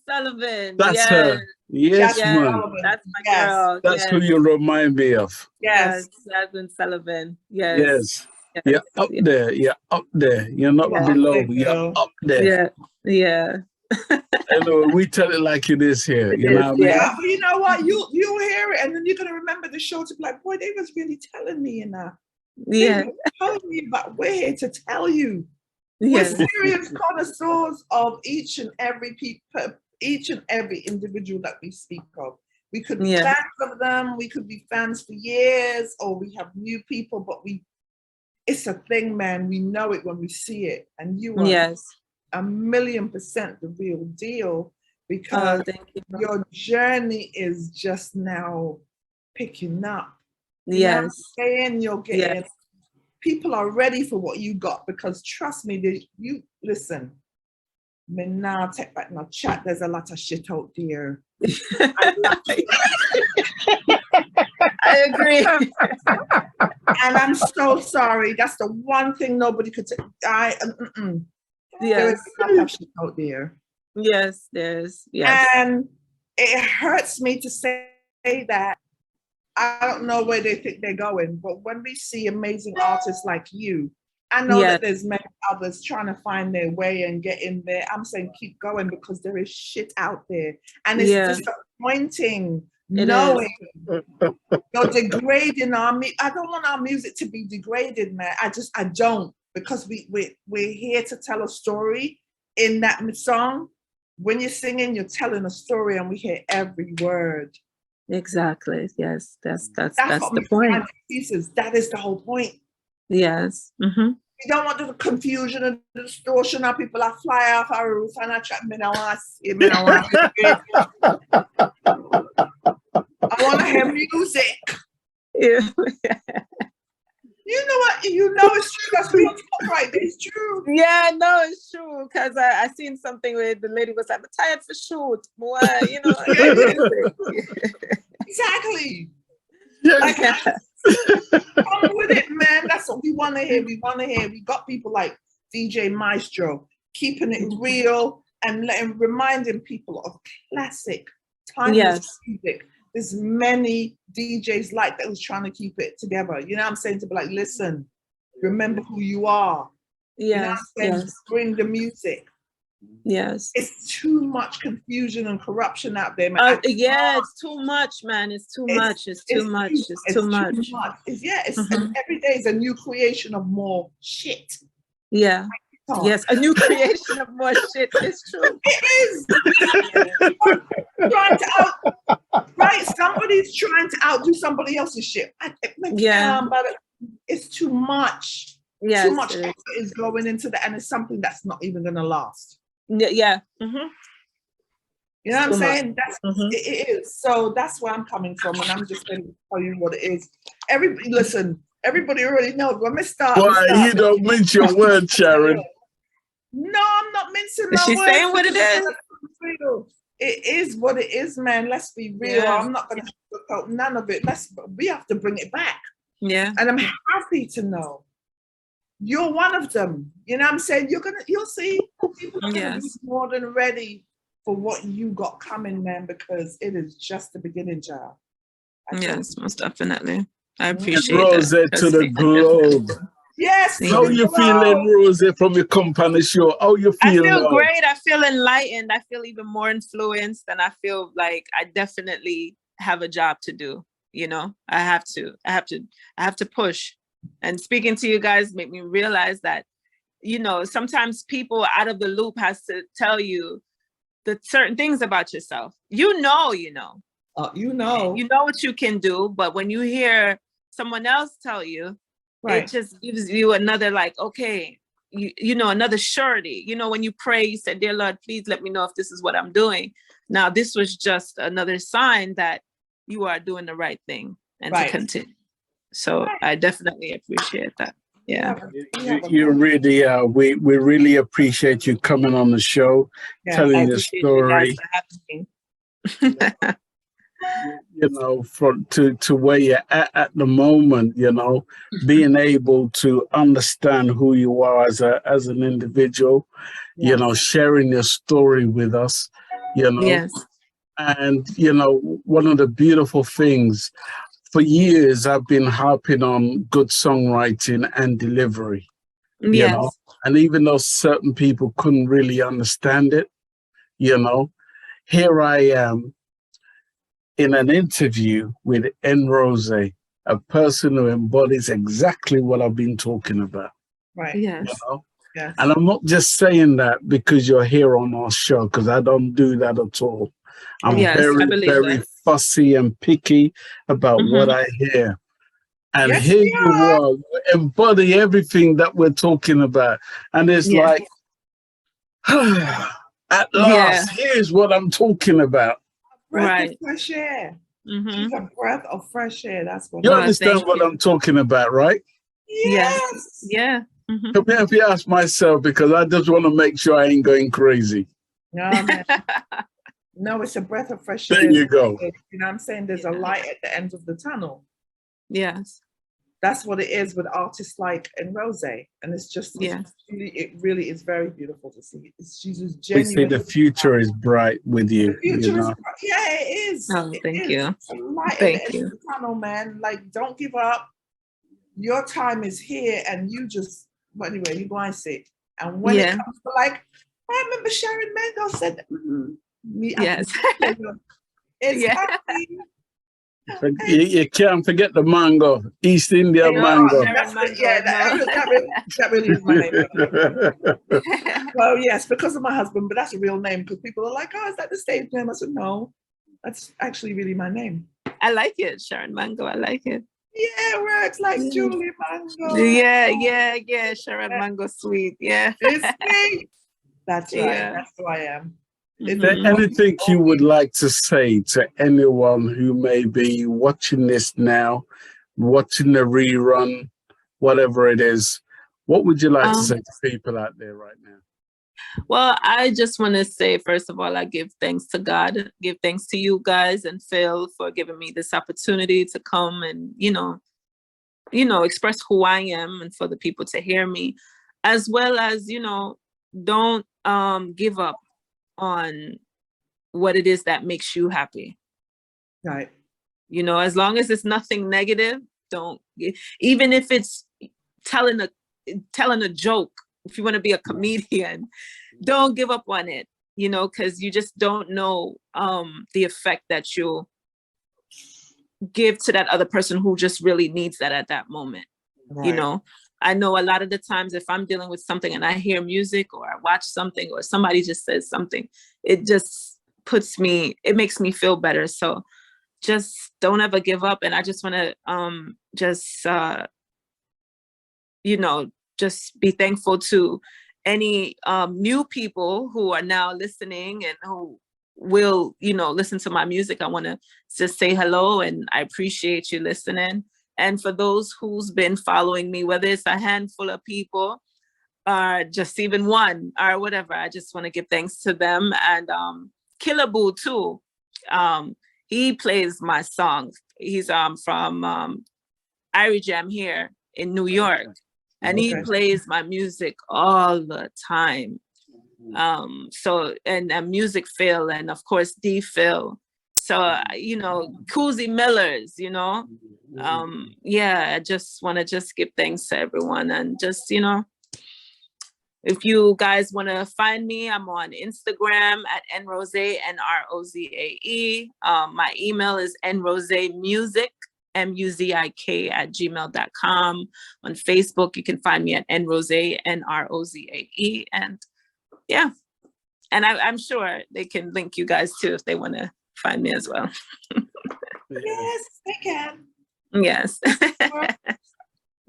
Sullivan. That's her. Yes, man. That's my girl. That's who you remind me of. Yes. Jasmine Sullivan. Yes. You're up there. You're up there. You're not below. You're up there. Yeah. Anyway, we tell it like it is here. You know what I mean? Yeah, but you know what? You'll hear it, and then you're gonna remember the show to be like, boy, they was really telling me, Yeah. Telling me about. We're here to tell you. Yes. We're serious connoisseurs of each and every individual that we speak of. We could be fans of them. We could be fans for years, or we have new people. But it's a thing, man. We know it when we see it, and you are. 1,000,000% the real deal, because your journey is just now picking up. You're getting people are ready for what you got, because trust me, you listen. Me now take back my chat. There's a lot of shit out there. I agree. And I'm so sorry. That's the one thing nobody could say. There's a lot of shit out there. Yes, there's. Yes. And it hurts me to say that. I don't know where they think they're going, but when we see amazing artists like you, I know that there's many others trying to find their way and get in there. I'm saying keep going, because there is shit out there. And it's disappointing knowing you're degrading I don't want our music to be degraded, man. I don't, because we're here to tell a story in that song. When you're singing, you're telling a story, and we hear every word. Exactly. Yes, that's what the point. Pieces. That is the whole point. Yes. Mm-hmm. We don't want the confusion and the distortion of people that fly off our roof and I try. I want to hear music. Yeah. You know what? You know it's true. That's real talk, right? It's true. Yeah, no, it's true. Because I seen something where the lady was like, "I'm tired for shoot." More, you know. Exactly. Yes. Come with it, man. That's what we want to hear. We got people like DJ Maestro keeping it real and reminding people of classic timeless music. There's many DJs like that who's trying to keep it together. You know what I'm saying? To be like, listen, remember who you are. Yes. You know what I'm saying? Bring the music. Yes. It's too much confusion and corruption out there, man. It's too much, man. It's too much. It's too much. And every day is a new creation of more shit. Yeah. Yes, a new creation of more shit. It's true. It is. Somebody's trying to outdo somebody else's shit. But it's too much. Yes, too much effort is going into that, and it's something that's not even going to last. Yeah. Mm-hmm. You know what I'm saying? It is. So that's where I'm coming from, and I'm just going to tell you what it is. Everybody already knows. When we start, you don't mince your word, Sharon. No, I'm not mincing my words. She's saying what it is. It is what it is, man. Let's be real. Yeah. I'm not going to sugarcoat none of it. We have to bring it back. Yeah. And I'm happy to know you're one of them. You know what I'm saying? You'll see people are gonna be more than ready for what you got coming, man, because it is just the beginning, child. Yes, most definitely. I appreciate Nrozae to the globe. Yes. How you feeling, Nrozae, from your company show? How you feeling? I feel great. I feel enlightened. I feel even more influenced, and I feel like I definitely have a job to do. You know, I have to push. And speaking to you guys make me realize that, you know, sometimes people out of the loop has to tell you the certain things about yourself. You know what you can do, but when you hear someone else tell you, it just gives you another, like, okay, you know, another surety. You know, when you pray, you said, "Dear Lord, please let me know if this is what I'm doing." Now, this was just another sign that you are doing the right thing and to continue. So I definitely appreciate that. Yeah. You really are. We really appreciate you coming on the show, telling your story. You know, to where you're at the moment, you know, being able to understand who you are as an individual, you know, sharing your story with us, you know. Yes. And, you know, one of the beautiful things, for years, I've been harping on good songwriting and delivery, you know, and even though certain people couldn't really understand it, you know, here I am in an interview with Nrozae, a person who embodies exactly what I've been talking about. Right. Yes. You know? Yes. And I'm not just saying that because you're here on our show, because I don't do that at all. I'm very fussy and picky about what I hear. And here you are, you embody everything that we're talking about. And it's like, at last, here's what I'm talking about. Breath of fresh air. She's a breath of fresh air. That's what you understand what I'm talking about, right? Yes. Yeah. Come here if you ask myself, because I just want to make sure I ain't going crazy. No, man. No, it's a breath of fresh air. There you go. You know what I'm saying? There's a light at the end of the tunnel. Yes. That's what it is with artists like Nrozae. And it's just, it really is very beautiful to see. She's just genuine. We see the future is bright with you. The future is bright. Yeah, it is. Oh, thank you. It's a light at the end of the tunnel, man. Like, don't give up. Your time is here, and you just, anyway, you go and sit. And when it comes to, like, I remember Sharon Mango said that. Yes. It's happening. You can't forget the mango, East India mango. That really is my name. Well, yes, because of my husband, but that's a real name, because people are like, oh, is that the stage name? I said, no, that's actually really my name. I like it, Sharon Mango. I like it. Yeah, works like Julie Mango. Yeah. Sharon Mango, sweet. Yeah. It's me. That's right. Yeah. That's who I am. Is there anything you would like to say to anyone who may be watching this now, watching the rerun, whatever it is? What would you like to say to people out there right now? Well, I just want to say, first of all, I give thanks to God, give thanks to you guys and Phil for giving me this opportunity to come and, express who I am and for the people to hear me, as well as, don't give up on what it is that makes you happy. Right. As long as it's nothing negative, even if it's telling a joke. If you want to be a comedian, don't give up on it, because you just don't know the effect that you'll give to that other person who just really needs that at that moment. Right. I know a lot of the times if I'm dealing with something and I hear music or I watch something or somebody just says something, it just it makes me feel better. So just don't ever give up. And I just want to just be thankful to any new people who are now listening and who will, listen to my music. I want to just say hello and I appreciate you listening. And for those who's been following me, whether it's a handful of people or just even one or whatever, I just want to give thanks to them. And Killaboo too. He plays my songs. He's from Irie Jam here in New York. And he plays my music all the time. And Music Phil, and of course, D Phil. So, Koozie Millers, I just want to give thanks to everyone. And just, if you guys want to find me, I'm on Instagram at Nrozae, Nrozae. My email is nrozaemusic, MUZIK @gmail.com. On Facebook, you can find me at Nrozae, Nrozae. And yeah, and I'm sure they can link you guys too if they want to find me as well. Yes, they can. Yes.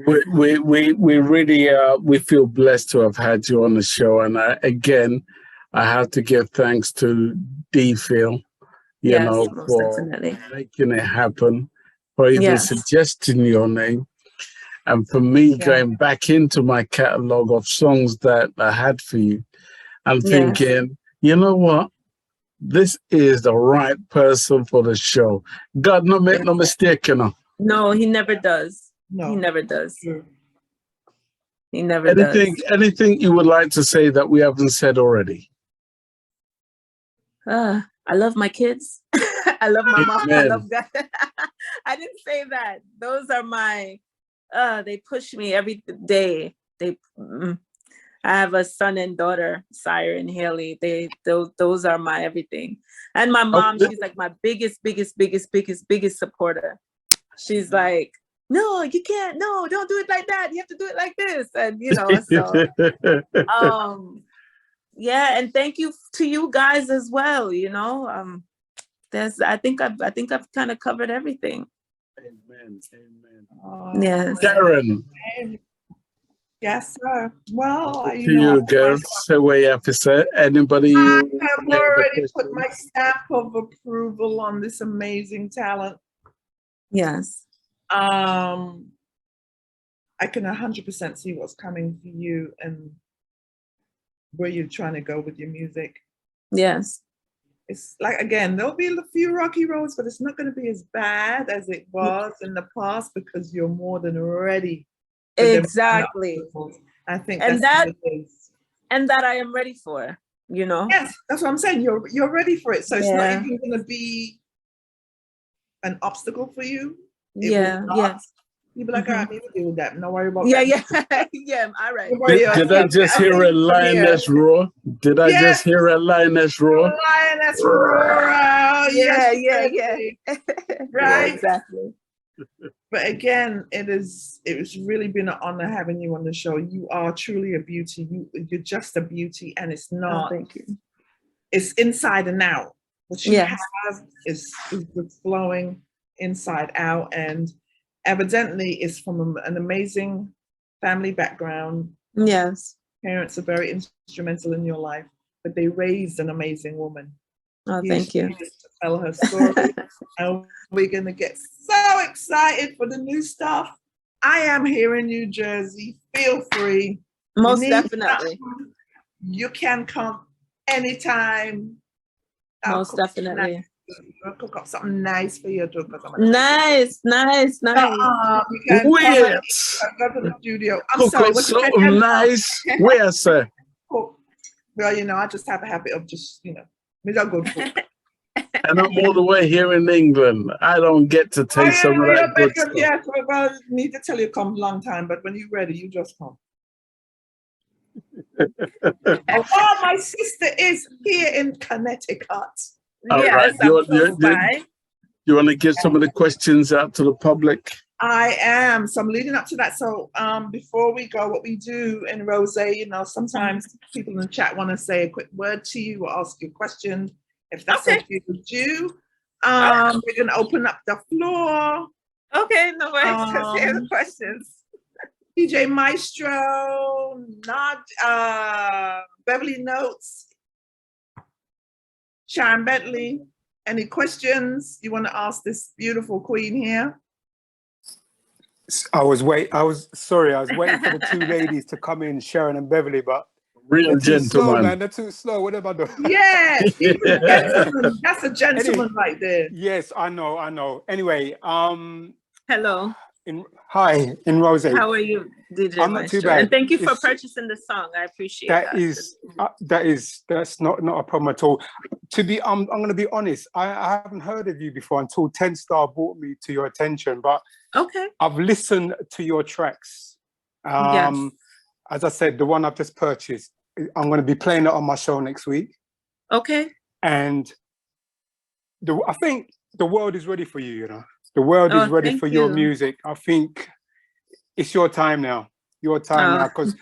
we really we feel blessed to have had you on the show, and I have to give thanks to D Phil, for definitely making it happen, for even suggesting your name, and for me going back into my catalog of songs that I had for you and thinking, you know what, this is the right person for the show. God, no make no mistake, No, he never does. No, he never does. He never does. Anything you would like to say that we haven't said already? I love my kids. I love my mom. I love God. I didn't say that. Those are my, they push me every day. I have a son and daughter, Sire and Haley. Those are my everything. And my mom, she's like my biggest supporter. She's like, no, you can't. No, don't do it like that. You have to do it like this. And so, and thank you to you guys as well. I think I've kind of covered everything. Amen. Yes. Sharon. Yes, sir. Well, to you, girls. So we have to say, anybody? I have already put my stamp of approval on this amazing talent. Yes. I can 100% see what's coming for you and where you're trying to go with your music. Yes. It's like, again, there'll be a few rocky roads, but it's not going to be as bad as it was in the past because you're more than ready. Exactly. I think and that I am ready for, Yes, that's what I'm saying. You're ready for it. So it's not even going to be an obstacle for you. Yes. You'll be like, all right, I need to deal with that. No worry about that. Yeah, all right. Did I just hear a lioness roar? Did I just hear a lioness roar? Lioness roar. Oh, yeah, yes, yeah. Right. Yeah, exactly. But again, it's really been an honor having you on the show. You are truly a beauty. You're just a beauty, and it's not. Oh, thank you. It's inside and out. What you Yes. have is flowing inside out, and evidently it's from an amazing family background. Yes. Parents are very instrumental in your life, but they raised an amazing woman. Oh, thank you. To tell her story. And we're going to get so excited for the new stuff. I am here in New Jersey. Feel free. Most definitely. You can come anytime. Most definitely. I'll cook up something nice for you too. Nice. Wait. Go to the studio. I'm Cook sorry. up something nice. Where, sir? Well, I just have a habit of just, me a good food. And I'm all the way here in England. I don't get to taste some of that good stuff. Yes, well, I need to tell you come long time, but when you're ready, you just come. My sister is here in Connecticut. All right. You want to give some of the questions out to the public? I am. So I'm leading up to that. So before we go, what we do in Nrozae, sometimes people in the chat want to say a quick word to you or ask you a question. If that's okay with you, we're going to open up the floor. Okay, no worries. Let's hear the questions. DJ Maestro, Beverly Notes, Sharon Bentley, any questions you want to ask this beautiful queen here? I was waiting for the two ladies to come in, Sharon and Beverly, but real gentleman. Slow, man. They're too slow. What about the? Yeah, gentleman. That's a gentleman right there. Yes, I know. Anyway, hello. Hi, Nrozae. How are you, DJ I'm not too bad. And thank you for purchasing the song. I appreciate that. That's not a problem at all. I'm going to be honest. I haven't heard of you before until 10 Star brought me to your attention. But okay, I've listened to your tracks. Yes. As I said, the one I've just purchased, I'm going to be playing it on my show next week. Okay. And I think the world is ready for you. The world is ready for your music. I think it's your time now. Your time now, because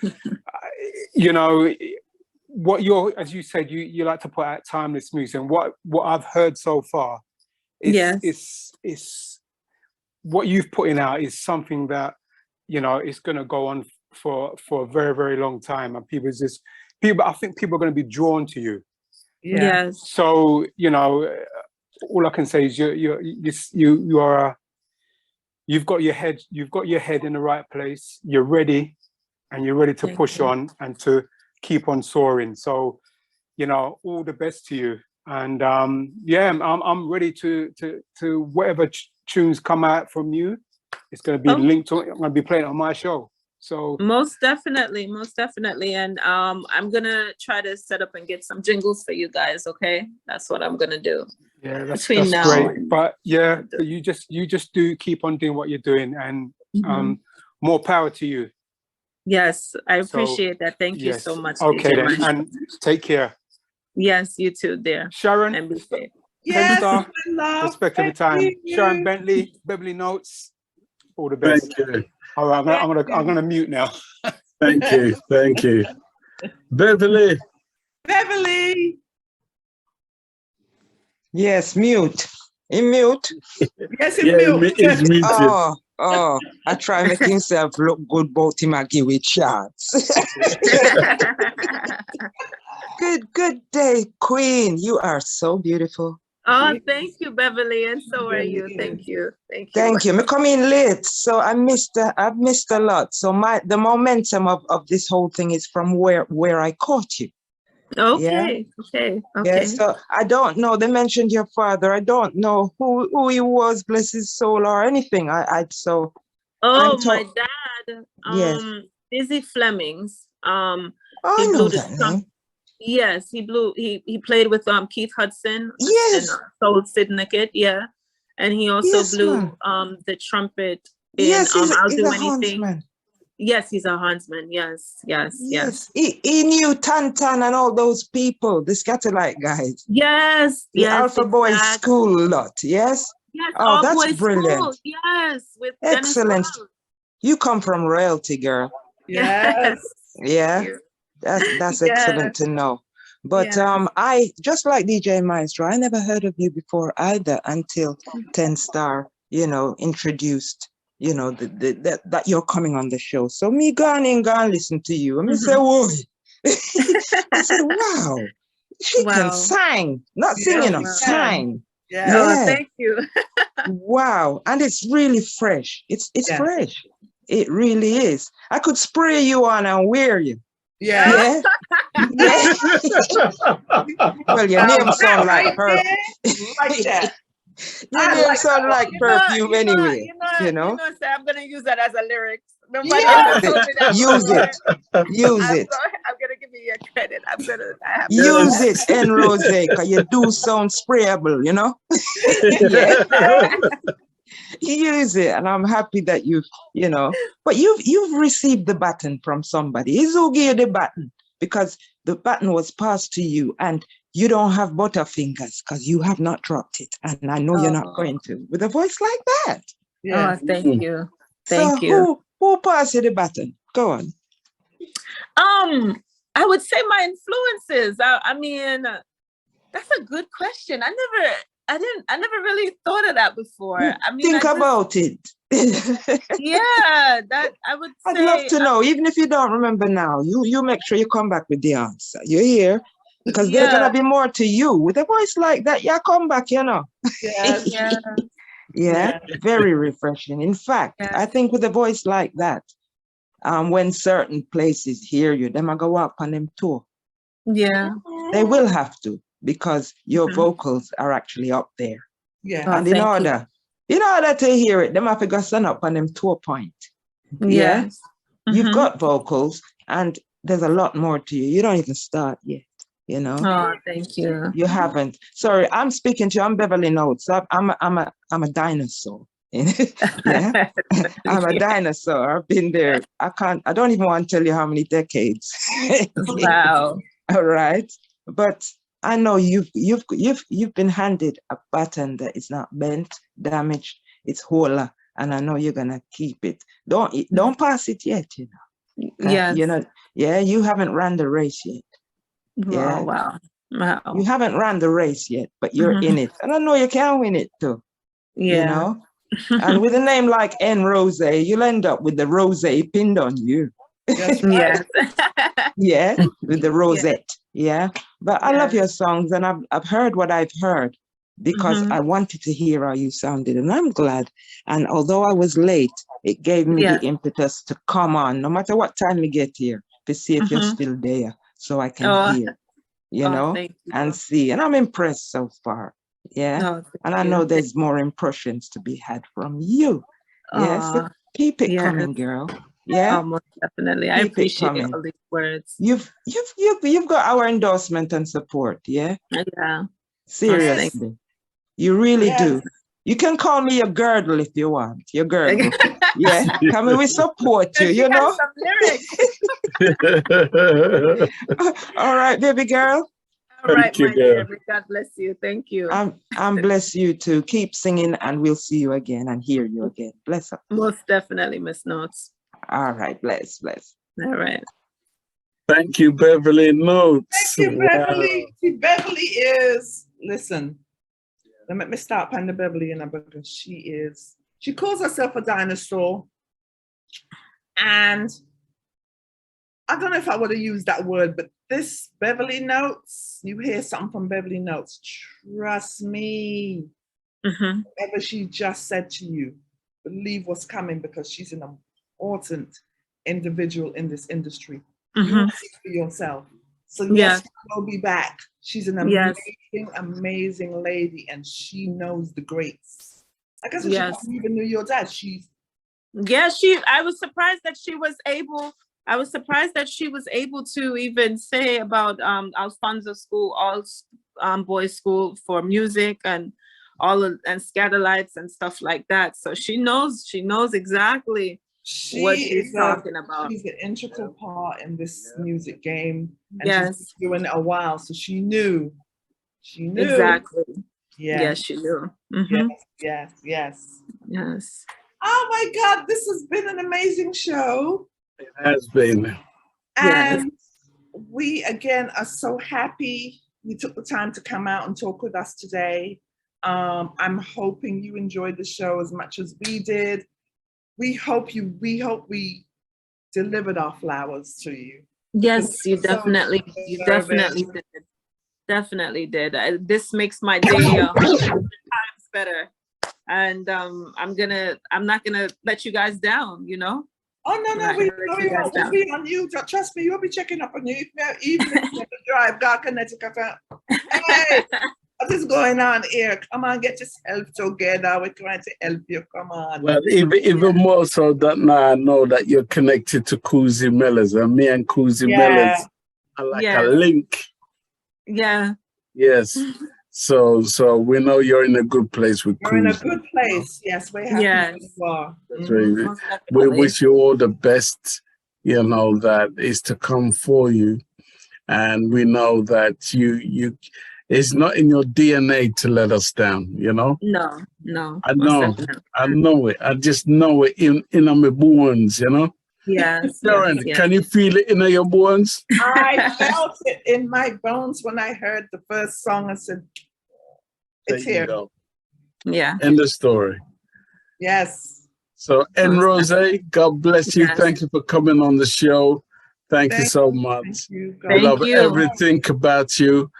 what as you said, you like to put out timeless music. And what I've heard so far is what you've put out is something that is going to go on for a very, very long time, and I think people are going to be drawn to you. Yes. So all I can say is you've got your head in the right place. You're ready, and you're ready to push on and to keep on soaring. So, all the best to you. And I'm ready to whatever tunes come out from you. It's going to be linked to. I'm going to be playing it on my show. So most definitely, and I'm gonna try to set up and get some jingles for you guys. Okay, that's what I'm gonna do. Yeah, that's great. But you just do keep on doing what you're doing, and more power to you. Yes, I appreciate that. Thank you so much. Okay, then, and take care. Yes, you too, dear. Sharon, and be safe. Yes, respect every time. Sharon Bentley, Beverly Notes, all the best. Thank you. All right, I'm gonna mute now. Thank you. Beverly. Yes, mute. In mute. Yes, in mute. He's muted. Oh, I try to make himself look good, about him and give it shots. Good day, Queen. You are so beautiful. Oh, thank you, Beverly, and so are you. Thank you. Thank you. Me come in late, so I've missed a lot. So the momentum of this whole thing is from where I caught you. Okay. Yeah, so I don't know. They mentioned your father. I don't know who he was, bless his soul, or anything. My dad. Yes. Dizzy Fleming's. I know that name. Yes, he played with Keith Hudson. Yes. And Soul Syndicate, yeah. And he also blew the trumpet in he's I'll a Do Anything. Huntsman. Yes, he's a huntsman. Yes. He knew Tantan and all those people, the Scatterlight guys. Yes. The Alpha Boys School lot. Yes. Yes. Oh, all that's boys brilliant. School. Yes. With Excellent. Dennis. You come from royalty, girl. Yes. Yeah. That's excellent to know. But I, just like DJ Maestro, I never heard of you before either until 10 Star, introduced, that you're coming on the show. So me gone listen to you. I say, whoa. I said, wow, she can sing. Not singing, sing. Yeah. Oh, thank you. Wow. And it's really fresh. It's fresh. It really is. I could spray you on and wear you. Yeah. Well, your name sounds like perfume. Like that. Your name sounds like perfume anyway. I'm gonna use that as a lyric. Use it. I'm gonna give you your credit. Use it, Nrozae, because you do sound sprayable, Use it, and I'm happy that but you've received the baton from somebody. It's who gave you the baton, because the baton was passed to you, and you don't have butterfingers because you have not dropped it, and I know you're not going to with a voice like that. Yeah. Oh, thank you. Thank you. Who passed you the baton? Go on. I would say my influences. I mean, that's a good question. I never really thought of that before. I mean, think about it. Yeah, that I would say. I'd love to know, even if you don't remember now. You make sure you come back with the answer. You're here because there's gonna be more to you with a voice like that. Yeah, come back, Yeah, very refreshing. In fact, I think with a voice like that, when certain places hear you, they might go up on them tour. Yeah, they will have to, because your vocals are actually up there. Yeah, and in order to hear it, they might have to go stand up on them tour point. Yes, you've got vocals, and there's a lot more to you. You don't even start yet. Oh, thank you. You haven't. Sorry, I'm speaking to you. I'm Beverly Notes. I'm a dinosaur. Yeah, I'm a dinosaur. I've been there. I don't even want to tell you how many decades. Wow. All right, but I know you've been handed a baton that is not bent, damaged. It's whole, and I know you're gonna keep it. Don't pass it yet. Yes. You haven't ran the race yet. Yeah. Wow. You haven't ran the race yet, but you're in it. And I know you can win it too. Yeah. And with a name like Nrozae, you'll end up with the rose pinned on you. That's right. Yeah, with the rosette. Yeah. But I love your songs, and I've heard what I've heard because I wanted to hear how you sounded, and I'm glad. And although I was late, it gave me the impetus to come on, no matter what time we get here, to see if you're still there. So I can hear, and see. And I'm impressed so far. Yeah. And I know there's more impressions to be had from you. Yes. So keep it coming, girl. Yeah. Most definitely. I appreciate all these words. You've got our endorsement and support. Yeah. Yeah. Seriously. You really do. You can call me your girdle if you want. Your girdle. Yeah. Come we support you, Some lyrics. All right, baby girl. All right, my dear. God bless you. Thank you. I'm bless you too. Keep singing, and we'll see you again and hear you again. Bless up. Most definitely, Miss Notes. All right, bless. All right. Thank you, Beverly Notes. Thank you, Beverly. Wow. See, Beverly is, listen, let me start Panda Beverly because she calls herself a dinosaur. And I don't know if I would have used that word, but this Beverly Notes, you hear something from Beverly Notes, trust me. Whatever she just said to you, believe what's coming, because she's an important individual in this industry. You see for yourself. So yes, we'll be back. She's an amazing lady, and she knows the greats. I guess she even knew your dad. I was surprised that she was able. I was surprised that she was able to even say about Alfonso School, all boys school for music and and Scatterlights and stuff like that. So she knows exactly. what she's talking about. She's an integral part in this music game. And Yes. she's been doing it a while, so she knew. She knew. Exactly. Yeah. Yes, she knew. Mm-hmm. Yes. Oh my God, this has been an amazing show. It has been. And we, again, are so happy you took the time to come out and talk with us today. I'm hoping you enjoyed the show as much as we did. We hope we delivered our flowers to you. Yes, you definitely did. Definitely did. This makes my day 100 times better. And I'm not gonna let you guys down, you know? Oh no, we'll be on you. Trust me, we'll be checking up on you. Even if you drive, God Connecticut. Hey, what is going on here? Come on, get yourself together. We're trying to help you. Come on. Well, even more so that now I know that you're connected to Kuzi Millers, and me and Kuzi Millers are like a link. Yeah. Yes. So we know you're in a good place with Kuzi. We're in a good place. Yes, we have. Yes. We wish you all the best, you know, that is to come for you. And we know that you it's not in your DNA to let us down, you know? No. I know it. I just know it in my bones, you know? Yes. Sharon, can you feel it in your bones? I felt it in my bones when I heard the first song. I said, it's here. Go. Yeah. End the story. Yes. So, Nrozae, God bless you. Yes. Thank you for coming on the show. Thank you so much. Thank you. We love everything about you.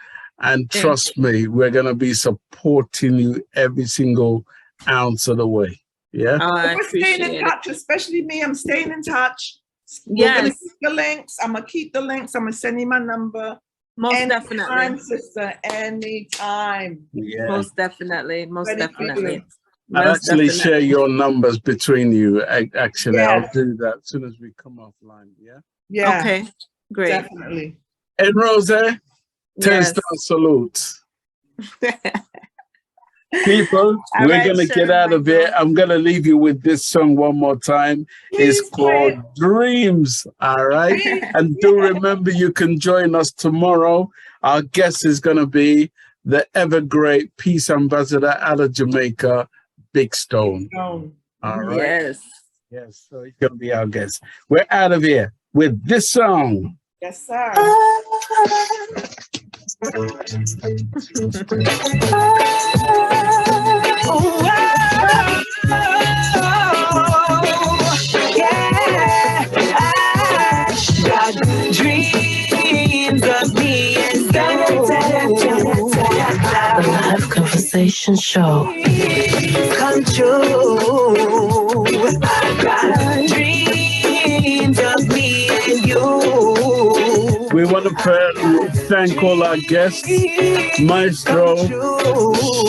And trust me, we're going to be supporting you every single ounce of the way. Yeah? We're staying in touch, especially me. I'm staying in touch. We're going to keep the links. I'm going to keep the links. I'm going to send you my number. Most definitely. Sister, anytime. Yeah. Most definitely. I'll actually share your numbers between you. Actually, I'll do that as soon as we come offline. Yeah? Yeah. Okay. Great. Definitely. Nrozae, 10-star salute. People, we're going to get out of here. I'm going to leave you with this song one more time. It's called Dreams. All right. And do remember, you can join us tomorrow. Our guest is going to be the ever great peace ambassador out of Jamaica, Big Stone. All right. Yes. So he's going to be our guest. We're out of here with this song. Yes, sir. Got dreams of me and the live conversation show come true. I got dreams of me and you. We want to thank all our guests, Maestro,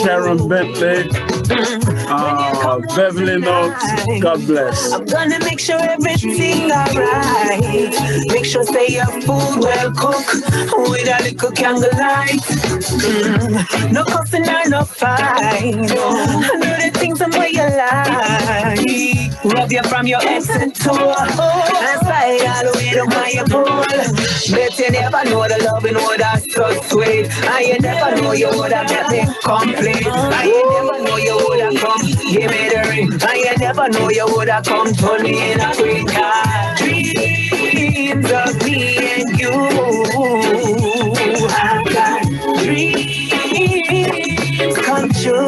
Sharon Bentley, Beverly Notes. God bless. I'm gonna make sure everything alright. Make sure say your food well cooked with a little candlelight. No cussing or no fight. I know the things I'm where you like. Rub you from your head to toe. And slide all the way to my pole. Bet you never know the loving would have so sweet. I you never know you would have met me complete. I you never know you would have come give me the ring. I you never know you would have come to me in a quick car. Dreams of me and you. I've got dreams come true.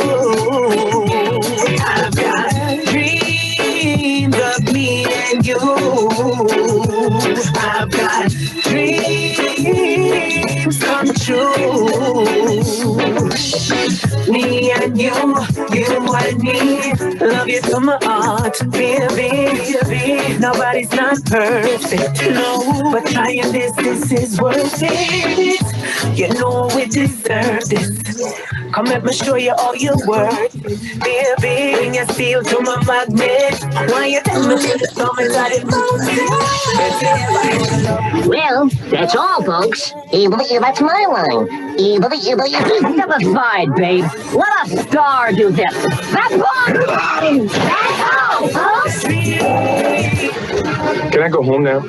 I've got dreams of me and you. I've got dreams come true. Me and you and me, love you to my heart, baby. Nobody's not perfect, no, but trying this is worth it. You know we deserve this. Come let me show you all your worth, baby. Bring your steel to my magnet. Why you tell me to come inside it? Well, that's all, folks. That's my line. Step aside, babe. Let a star do this. That's all. That's all, folks. Can I go home now?